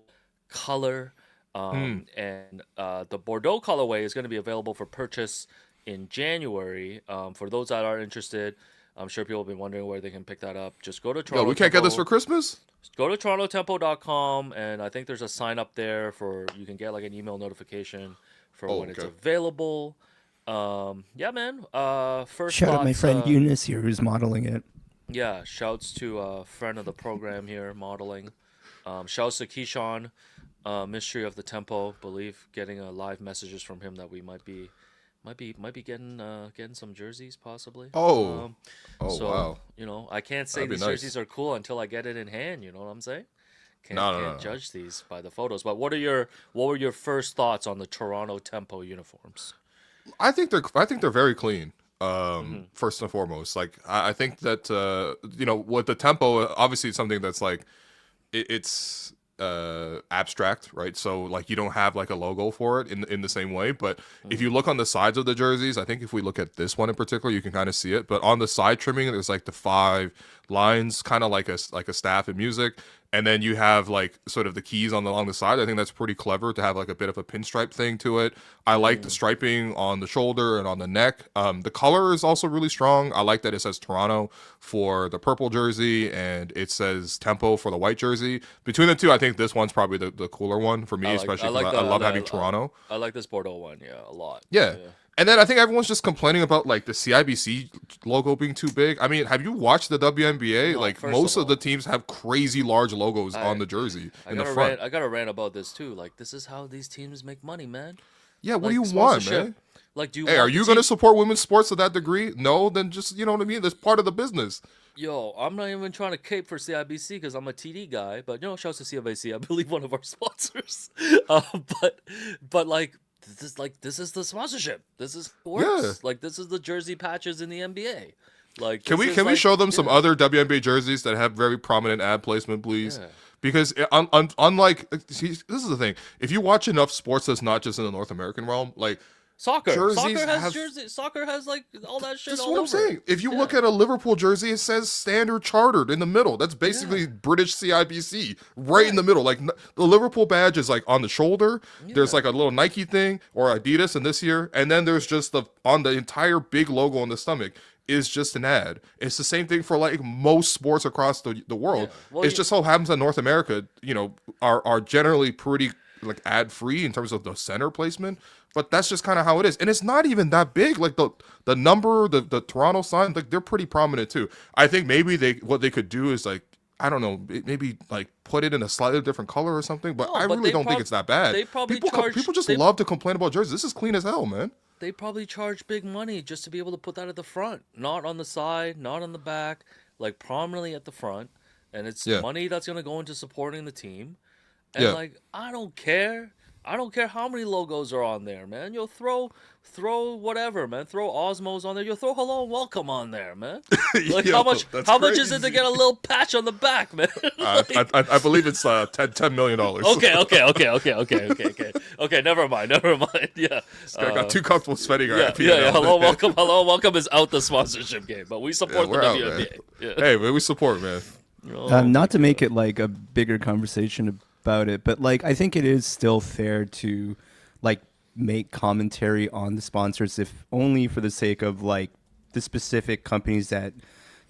color. And the Bordeaux colorway is going to be available for purchase in January. For those that are interested, I'm sure people have been wondering where they can pick that up. Just go to Toronto. Yo, we can't get this Tempo. for Christmas. Go to torontotempo.com, and I think there's a sign up there for you can get like an email notification for when it's okay. available. Yeah, man. First Shout out my thoughts, friend Eunice here who's modeling it. Yeah, shouts to a friend of the program here modeling. Shouts to Keyshawn, Mystery of the Tempo. Believe getting live messages from him that we might be getting some jerseys possibly. Oh, So, wow. I can't say That'd be these nice. jerseys are cool until I get it in hand. You know what I'm saying? Can't No. judge these by the photos. But what were your first thoughts on the Toronto Tempo uniforms? I think they're very clean. First and foremost, like I think that with the Tempo, obviously it's something that's like it's abstract, right? So like you don't have like a logo for it in the same way. But if you look on the sides of the jerseys, I think if we look at this one in particular, you can kind of see it. But on the side trimming, there's like the 5 lines, kind of like a staff in music. And then you have like sort of the keys along the side. I think that's pretty clever to have like a bit of a pinstripe thing to it. I like the striping on the shoulder and on the neck. The color is also really strong. I like that it says Toronto for the purple jersey and it says Tempo for the white jersey. Between the two, I think this one's probably the cooler one for me, especially because I love having Toronto. I like this Bordeaux one, yeah, a lot. Yeah. And then I think everyone's just complaining about like the CIBC logo being too big. I mean, have you watched the WNBA? No, Like first most of of the all, teams have crazy large logos on the jersey in the front. I got to rant about this too. Like, this is how these teams make money, man. Yeah, what Like, do you want, sponsorship. man? Like, do you Hey, want are the you going to team- support women's sports to that degree? No, then just, you know what I mean? That's part of the business. Yo, I'm not even trying to cape for CIBC because I'm a TD guy, but shouts to CIBC. I believe one of our sponsors. But like this is the sponsorship. This is works. Yeah. Like this is the jersey patches in the NBA. Like Can this we is, show them yeah. some other WNBA jerseys that have very prominent ad placement, please? Yeah. Because unlike, see, this is the thing. If you watch enough sports that's not just in the North American realm, like Soccer. jerseys Soccer has like all that shit. That's all what I'm over saying. it. If you Yeah. look at a Liverpool jersey, it says Standard Chartered in the middle. That's basically British CIBC right in the middle. Like the Liverpool badge is like on the shoulder. There's like a little Nike thing or Adidas in this year, and then there's just on the entire big logo on the stomach is just an ad. It's the same thing for like most sports across the world. Yeah. Well, It's just so happens that North America, are generally pretty like ad free in terms of the center placement. But that's just kind of how it is. And it's not even that big. Like the number, the Toronto sign, like they're pretty prominent too. I think maybe what they could do is like, I don't know, maybe like put it in a slightly different color or something. But No, I but really they don't think prob- it's that bad. they probably people charge- people just they- love to complain about jerseys. This is clean as hell, man. They probably charge big money just to be able to put that at the front, not on the side, not on the back, like prominently at the front. And it's Yeah. money that's gonna go into supporting the team. And Yeah. like, I don't care. I don't care how many logos are on there, man. You'll throw whatever, man. Throw Osmos on there. You'll throw Hello and Welcome on there, man. Like Yo, how much? that's How much is it to crazy. get a little patch on the back, man? I believe it's $10 million. Okay. Okay, never mind. Yeah. I got too comfortable spending our Yeah, P&L. yeah. Hello, welcome. Hello, and welcome is out the sponsorship game, but we support the we're out, WNBA. Yeah. Hey, man, we support, man. Not to make it like a bigger conversation about it, but like I think it is still fair to like make commentary on the sponsors, if only for the sake of like the specific companies that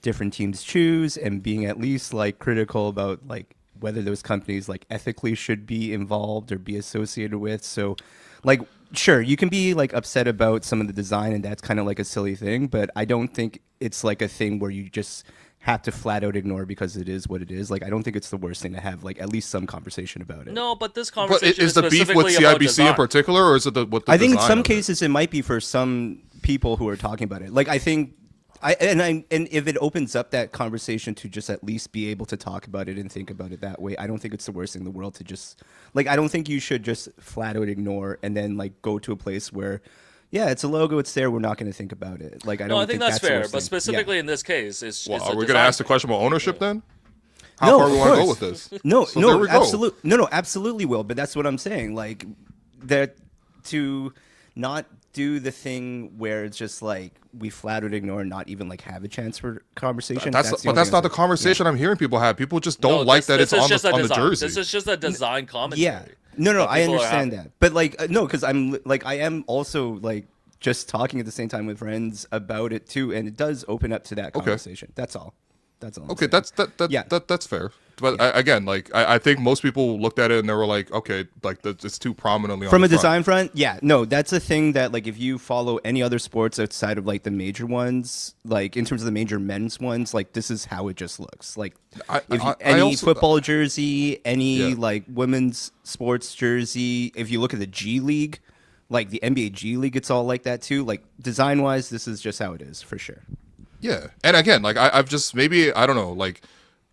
different teams choose, and being at least like critical about like whether those companies like ethically should be involved or be associated with. So like sure, you can be like upset about some of the design, and that's kind of like a silly thing, but I don't think it's like a thing where you just have to flat out ignore because it is what it is. Like I don't think it's the worst thing to have like at least some conversation about it. No, but this But conversation is the beef with specifically about CIBC in design. particular, or is it what the I think in design some of it? cases it might be for some people who are talking about it. Like I think and if it opens up that conversation to just at least be able to talk about it and think about it that way, I don't think it's the worst thing in the world to just like I don't think you should just flat out ignore and then like go to a place where yeah, it's a logo, it's there, we're not going to think about it. Like I don't No, I think that's the fair, worst but thing. specifically Yeah. in this case, it's Well, it's are a we going to design ask the thing. question about ownership then? How No, far we of want to go course. with this? No, So there we go. absolutely will. But that's what I'm saying. Like that to not do the thing where it's just like we flat out ignore and not even like have a chance for conversation. That's the but only that's thing not I'm the saying. conversation I'm hearing people have. People just don't No, like that this it's is on just a the design. jersey. This is just a design commentary. Yeah. No, that I people are understand having. that. But like no, because I'm like I am also like just talking at the same time with friends about it too, and it does open up to that conversation. That's all. That's all. I'm Okay, saying. that's fair. But again, like I think most people looked at it and they were like, okay, like it's too prominently From on a the front. design front, yeah, no, that's a thing that like if you follow any other sports outside of like the major ones, like in terms of the major men's ones, like this is how it just looks. Like any also- football jersey, any Yeah. like women's sports jersey, if you look at the G League, like the NBA G League, it's all like that too. Like design wise, this is just how it is for sure. Yeah, and again, like I've just maybe I don't know, like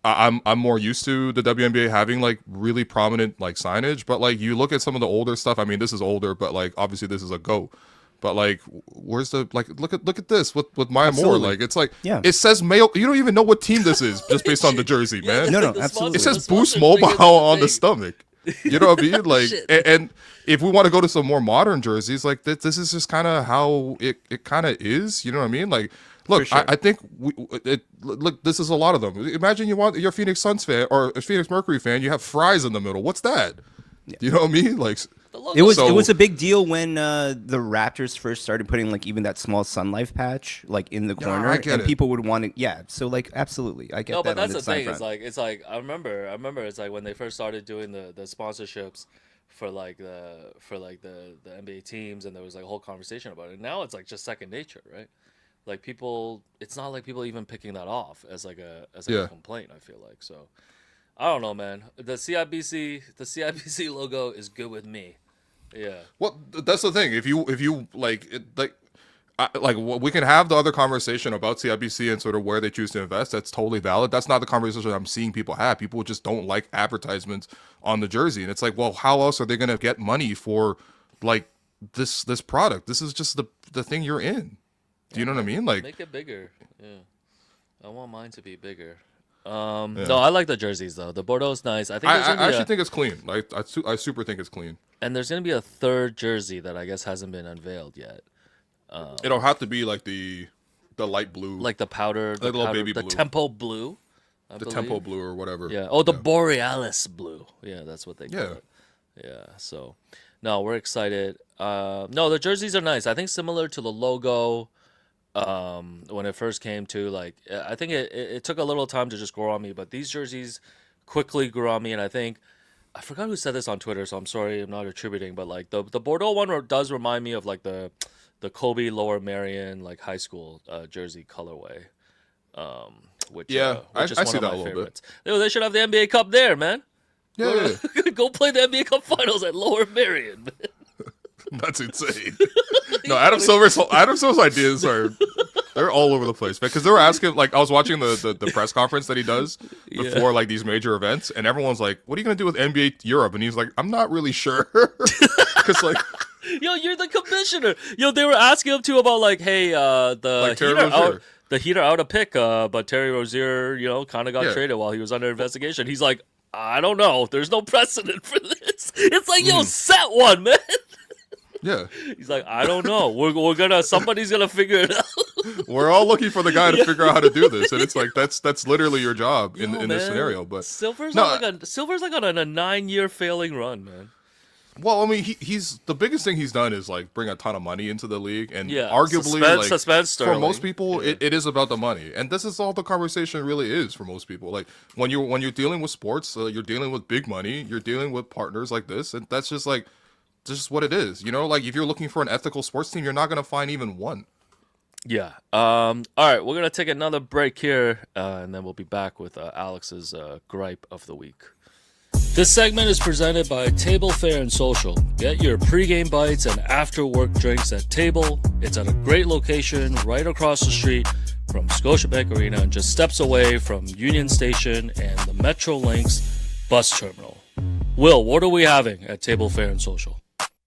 I'm more used to the WNBA having like really prominent like signage, but like you look at some of the older stuff. I mean, this is older, but like obviously this is a GOAT. But like, where's the like? Look at this with Maya Moore. Absolutely. Like it's like Yeah. it says male. You don't even know what team this is just based on the jersey, man. No, The absolutely. It says the Boost sponsorship thing is Mobile on the thing. stomach. You know what I mean? Like, Shit. and if we want to go to some more modern jerseys, like this is just kind of how it kind of is. You know what I mean? Like, look, sure. I think look, this is a lot of them. Imagine you're a Phoenix Suns fan or a Phoenix Mercury fan. You have fries in the middle. What's that? You know what I mean? Like, The logo- It was So- a big deal when the Raptors first started putting like even that small Sun Life patch like in the corner, I get and it. people would want to. Yeah, so like absolutely, I get No, that. but on that's the design thing. front. It's like I remember it's like when they first started doing the sponsorships the NBA teams, and there was like a whole conversation about it. Now it's like just second nature, right? Like people, it's not like people even picking that off as like a complaint. I feel like so. I don't know, man. The CIBC logo is good with me. Yeah. Well, that's the thing. If you we can have the other conversation about CIBC and sort of where they choose to invest. That's totally valid. That's not the conversation I'm seeing people have. People just don't like advertisements on the jersey, and it's like, well, how else are they going to get money for like this product? This is just the thing you're in. Do you know what I mean? Like, make it bigger. Yeah, I want mine to be bigger. No, I like the jerseys though. The Bordeaux's nice. I actually think it's clean. Like, I super think it's clean. And there's gonna be a third jersey that I guess hasn't been unveiled yet. It'll have to be like the light blue, like the powder, like little baby the blue, tempo blue, the tempo blue or whatever. Yeah. Oh, the Borealis blue. Yeah, that's what they call it. Yeah. So, no, we're excited. No, the jerseys are nice. I think similar to the logo. When it first came to, like, I think it took a little time to just grow on me, but these jerseys quickly grew on me, and I forgot who said this on Twitter, so I'm sorry, I'm not attributing, but like the Bordeaux one does remind me of like the Kobe Lower Merion like high school jersey colorway, which is I one see of that my a little favorites. They should have the NBA Cup there, man. Yeah, go play the NBA Cup Finals at Lower Merion, man. That's insane. No, Adam Silver's ideas they're all over the place, man. Because they were asking, like, I was watching the press conference that he does before like these major events, and everyone's like, "What are you gonna do with NBA Europe?" And he's like, "I'm not really sure," because like, yo, you're the commissioner. Yo, they were asking him too about like, hey, the Heat are out of pick, but Terry Rozier, kind of got traded while he was under investigation. He's like, I don't know. There's no precedent for this. It's like, yo, set one, man. Yeah. He's like, I don't know. Somebody's gonna figure it out. We're all looking for the guy to figure out how to do this, and it's like that's literally your job in this scenario. But Silver's like on a 9-year failing run, man. Well, I mean, he's the biggest thing he's done is like bring a ton of money into the league, and arguably, suspense for most people, it is about the money, and this is all the conversation really is for most people. Like when you're dealing with sports, you're dealing with big money, you're dealing with partners like this, and that's just like. Just what it is, like if you're looking for an ethical sports team, you're not gonna find even one. Yeah. All right, we're gonna take another break here, and then we'll be back with Alex's gripe of the week. This segment is presented by Table Fare and Social. Get your pregame bites and after-work drinks at Table. It's at a great location right across the street from Scotiabank Arena and just steps away from Union Station and the Metrolinx bus terminal. Will, what are we having at Table Fare and Social?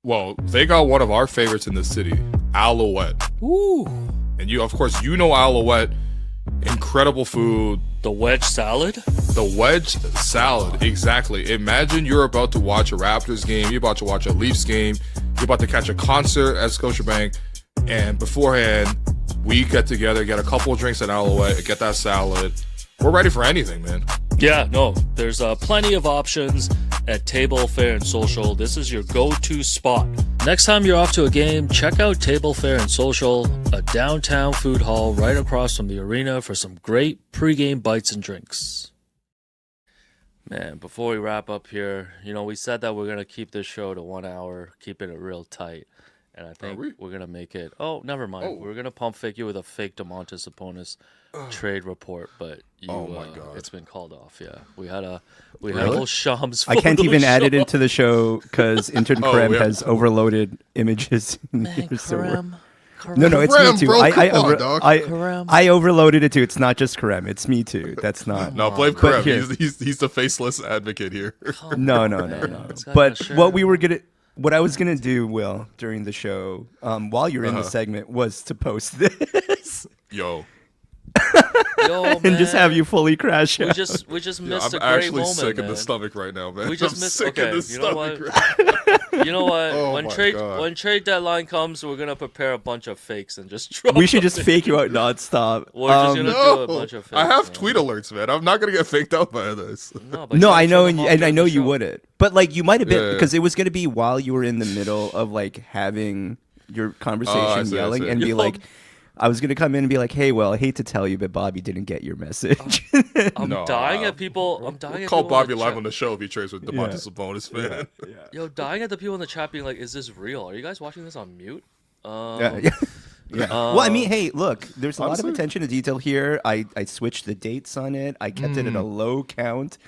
Well, they got one of our favorites in the city, Alouette. Ooh. And of course, Alouette. Incredible food. The wedge salad? The wedge salad, exactly. Imagine you're about to watch a Raptors game, you're about to watch a Leafs game, you're about to catch a concert at Scotiabank, and beforehand, we get together, get a couple of drinks at Alouette, get that salad. We're ready for anything, man. Yeah, no, there's plenty of options at Table Fare and Social. This is your go-to spot. Next time you're off to a game, check out Table Fare and Social, a downtown food hall right across from the arena for some great pregame bites and drinks. Man, before we wrap up here, we said that we're going to keep this show to 1 hour, keeping it real tight. And I think we're going to make it... Oh, never mind. Oh. We're going to pump fake you with a fake DeMontis Sabonis trade report, but oh my God. It's been called off. Yeah, we had a whole Shams. I can't even add it into the show because Intern Karem has overloaded images. Man, Karem. No, it's me too. Bro, I overloaded it too. It's not just Karem. It's me too. That's not. No, blame Karem. He's the faceless advocate here. No. But what I was gonna do, Will, during the show, while you're in the segment, was to post this. Yo, and just have you fully crash out. We just missed a great moment. I'm actually sick man. in the stomach right now, man. We just missed. Okay, you know what? Oh when trade deadline comes, we're gonna prepare a bunch of fakes and just drop. We should just fake you out nonstop. We're just gonna do a bunch of fakes. I have tweet alerts, man. I'm not gonna get faked out by this. No, I know, and I know you wouldn't. But like, you might have been because it was gonna be while you were in the middle of like having your conversation, yelling, and be like. I was gonna come in and be like, hey, well, I hate to tell you, but Bobby didn't get your message. I'm No, dying at people. I'm dying We'll at call people in Bobby the live chat. on the show if he trades with DeMontis Sabonis, man. Yo, dying at the people in the chat being like, "Is this real? Are you guys watching this on mute?" Yeah. Well, I mean, hey, look, there's a lot of honestly- attention to detail here. I switched the dates on it. I kept it at a low count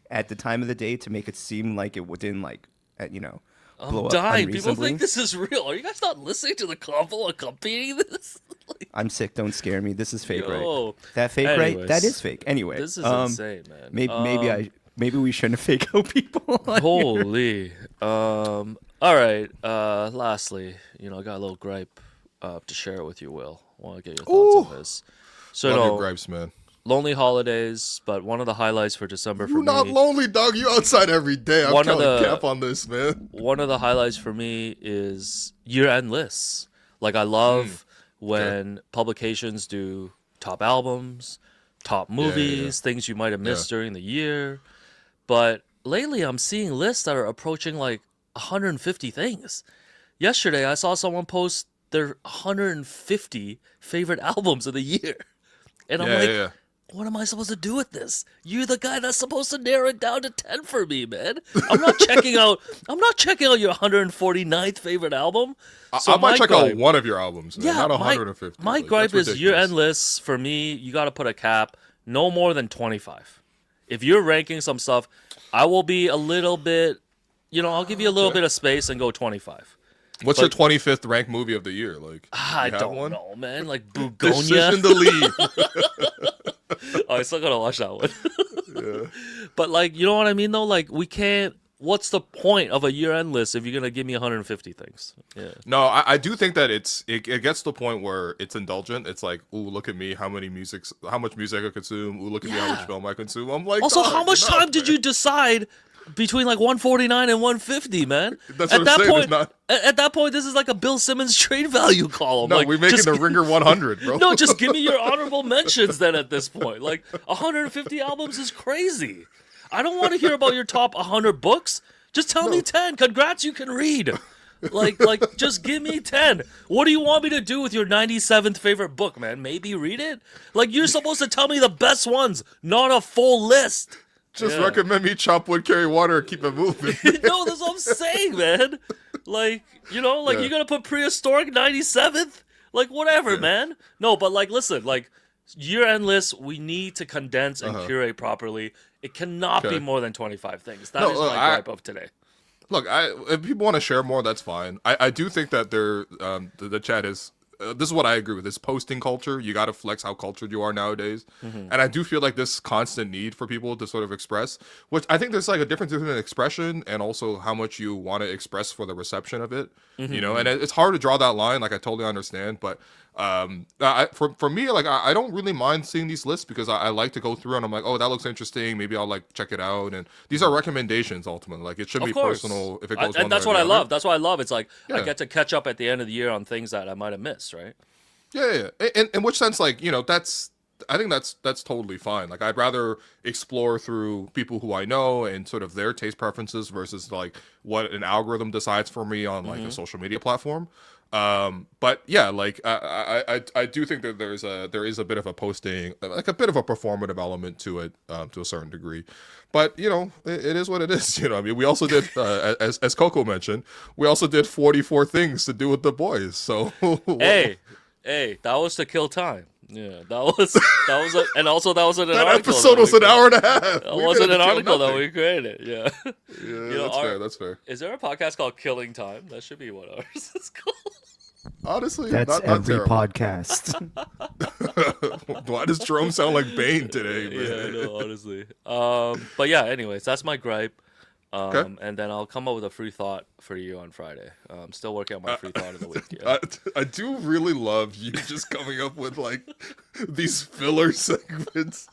at the time of the day to make it seem like it wouldn't, like, blow I'm up dying. People unreasonably. think this is real. Are you guys not listening to the convo accompanying this? Like, I'm sick. Don't scare me. This is fake, Yo. right? That fake, Anyways. right? That is fake. Anyway, this is insane, man. maybe we shouldn't fake out people. on here. Holy. All right. Lastly, I got a little gripe to share with you, Will. Want to get your thoughts on this? So, Love your gripes, man. lonely holidays, but one of the highlights for December for You're not me. lonely, dog. You outside every day. I'm One of calling the- cap on this, man. One of the highlights for me is year-end lists. Like, I love when publications do top albums, top movies, things you might have missed during the year. But lately, I'm seeing lists that are approaching like 150 things. Yesterday, I saw someone post their 150 favorite albums of the year. And I'm like, what am I supposed to do with this? You're the guy that's supposed to narrow it down to 10 for me, man. I'm not checking out your 149th favorite album. So I might check gripe- out one of your albums, man. Not my- 150. My Like, gripe that's is ridiculous. year-end lists for me. You got to put a cap, no more than 25. If you're ranking some stuff, I will be a little bit. I'll give you a little bit of space and go 25. What's your 25th ranked movie of the year? Like, I you have don't one? know, man. Like Decision Bugonia. to leave. Oh, I still gotta watch that one. But like, you know what I mean though? Like, we can't. What's the point of a year-end list if you're gonna give me 150 things? Yeah. No, I do think that it gets to the point where it's indulgent. It's like, ooh, look at me, how much music I consume. Ooh, look at me, how much film I consume. I'm like, Also, dog, how much enough, time did man. you decide between like 149 and 150, man? That's what I'm saying, Point, it's not- at that point, this is like a Bill Simmons trade value column. No, like, we're making just- the Ringer 100, bro. No, just give me your honorable mentions then at this point. Like, 150 albums is crazy. I don't want to hear about your top 100 books. Just tell me 10. Congrats, you can read. Like, just give me 10. What do you want me to do with your 97th favorite book, man? Maybe read it? Like, you're supposed to tell me the best ones, not a full list. Just Yeah. recommend me chop wood, carry water, and keep it moving. No, that's what I'm saying, man. Like, Yeah. you're gonna put prehistoric 97th? Like, whatever, man. No, but like, listen, like, year-end lists, we need to condense and curate properly. It cannot be Okay. more than 25 things. That No, is look, my gripe of today. Look, if people want to share more, that's fine. I do think that the chat is. This is what I agree with. This posting culture, you got to flex how cultured you are nowadays, and I do feel like this constant need for people to sort of express. Which I think there's like a difference between expression and also how much you want to express for the reception of it. And it's hard to draw that line. Like I totally understand, but for me, like I don't really mind seeing these lists because I like to go through and I'm like, oh, that looks interesting. Maybe I'll like check it out. And these are recommendations ultimately. Like it shouldn't Of be course. personal if it goes. one And that's way or what I the love. other. That's what I love. It's like, I Yeah. get to catch up at the end of the year on things that I might have missed, right? Yeah. In which sense, like, I think that's totally fine. Like, I'd rather explore through people who I know and sort of their taste preferences versus like what an algorithm decides for me on like a social media platform. But yeah, like I do think that there is a bit of a posting, like a bit of a performative element to it, to a certain degree. But it is what it is. I mean, we also did, as Coco mentioned, we also did 44 things to do with the boys. So Hey, that was to kill time. Yeah, that was and also that was an that article. episode was an hour and a half. That We wasn't didn't an kill article that nothing. we created. Yeah. Yeah, that's fair. That's fair. Is there a podcast called Killing Time? That should be what ours is called. Honestly, That's not every terrible. podcast. Why does Jerome sound like Bane today, man? Yeah, I know, honestly. But yeah, anyways, that's my gripe. Okay. And then I'll come up with a free thought for you on Friday. I'm still working on my free thought of the week. Yeah. I do really love you just coming up with like these filler segments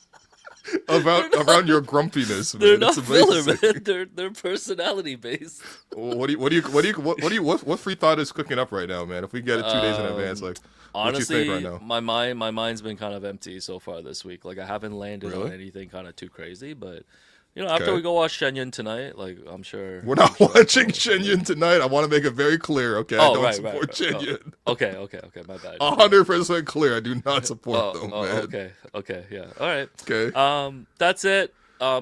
around your grumpiness, man. They're not It's filler, amazing. man. They're personality based. What free thought is cooking up right now, man? If we get it 2 days in advance, like what you Honestly, think right now? my mind's been kind of empty so far this week. Like I haven't landed on Really? anything kind of too crazy, but After Okay. we go watch Shenyun tonight, like I'm sure We're not watching Shenyun tonight. I want to make it very clear, okay? I Oh, don't right, support right. Shenyun. Okay, my bad. 100% clear. I do not support them, man. Okay, yeah. All right. Okay. That's it.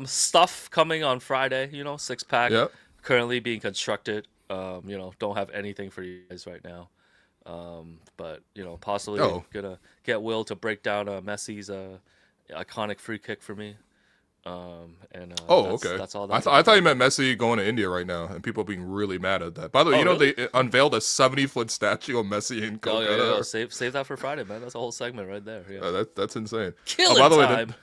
Stuff coming on Friday. Six pack Yep. currently being constructed. Don't have anything for you guys right now. But possibly Oh. gonna get Will to break down Messi's iconic free kick for me. Okay. That's all. I thought you meant Messi going to India right now, and people being really mad at that. By the way, really? they unveiled a 70-foot statue of Messi in Oh, Kolkata. yeah. Save that for Friday, man. That's a whole segment right there. Yeah. That's insane. Killing by the way, time.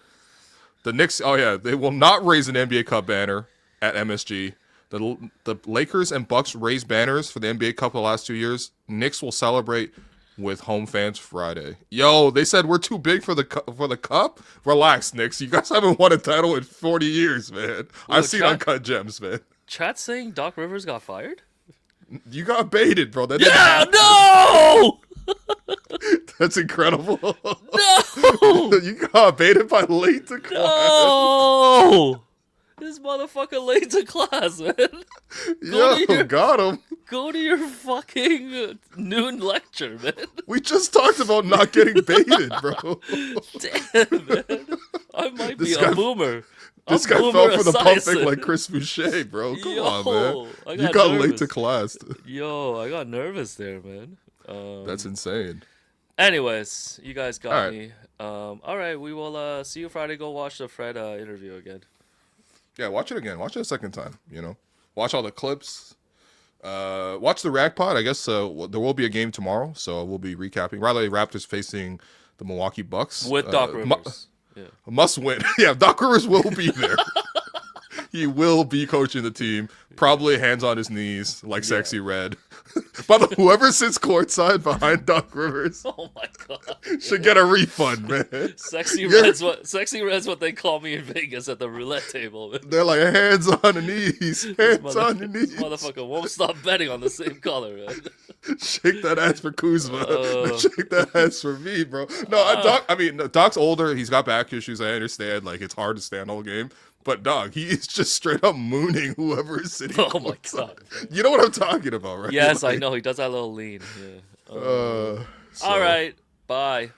the Knicks. Oh yeah, they will not raise an NBA Cup banner at MSG. The Lakers and Bucks raised banners for the NBA Cup the last 2 years. Knicks will celebrate with home fans Friday. Yo, they said we're too big for the cup. Relax, Knicks. You guys haven't won a title in 40 years, man. I've seen Uncut Gems, man. Chat saying Doc Rivers got fired? You got baited, bro. That Yeah, no! That's incredible. No! You got baited by late to class. No! This motherfucker late to class, man. Yo, got him. Go to your fucking noon lecture, man. We just talked about not getting baited, bro. Damn, man. I might be This a guy- boomer. This I'm guy boomer fell for the pump assassin. fake like Chris Boucher, bro. Come on, man. I You got late nervous. to class. Yo, I got nervous there, man. That's insane. Anyways, you guys got All right. me. All right, we will see you Friday. Go watch the Fred interview again. Yeah, watch it again. Watch it a second time, Watch all the clips. Watch the Rag Pod. I guess there will be a game tomorrow, so we'll be recapping. Riley Raptors facing the Milwaukee Bucks. With Doc Rivers. Must win. Yeah, Doc Rivers will be there. He will be coaching the team. Probably hands on his knees, like Sexy Red. By the way, whoever sits courtside behind Doc Rivers Oh my god. should get a refund, man. Sexy Red's what they call me in Vegas at the roulette table. Man. They're like hands on the knees, hands on the This knees. motherfucker won't stop betting on the same color, man. Shake that ass for Kuzma. Uh. Shake that ass for me, bro. No, Doc's older. He's got back issues. I understand. Like, it's hard to stand all game. But, dog, he is just straight up mooning whoever is sitting. Oh my courtside. god. You know what I'm talking about, right? Yes, I Like, know. He does that little lean. Yeah. so- All right. Bye.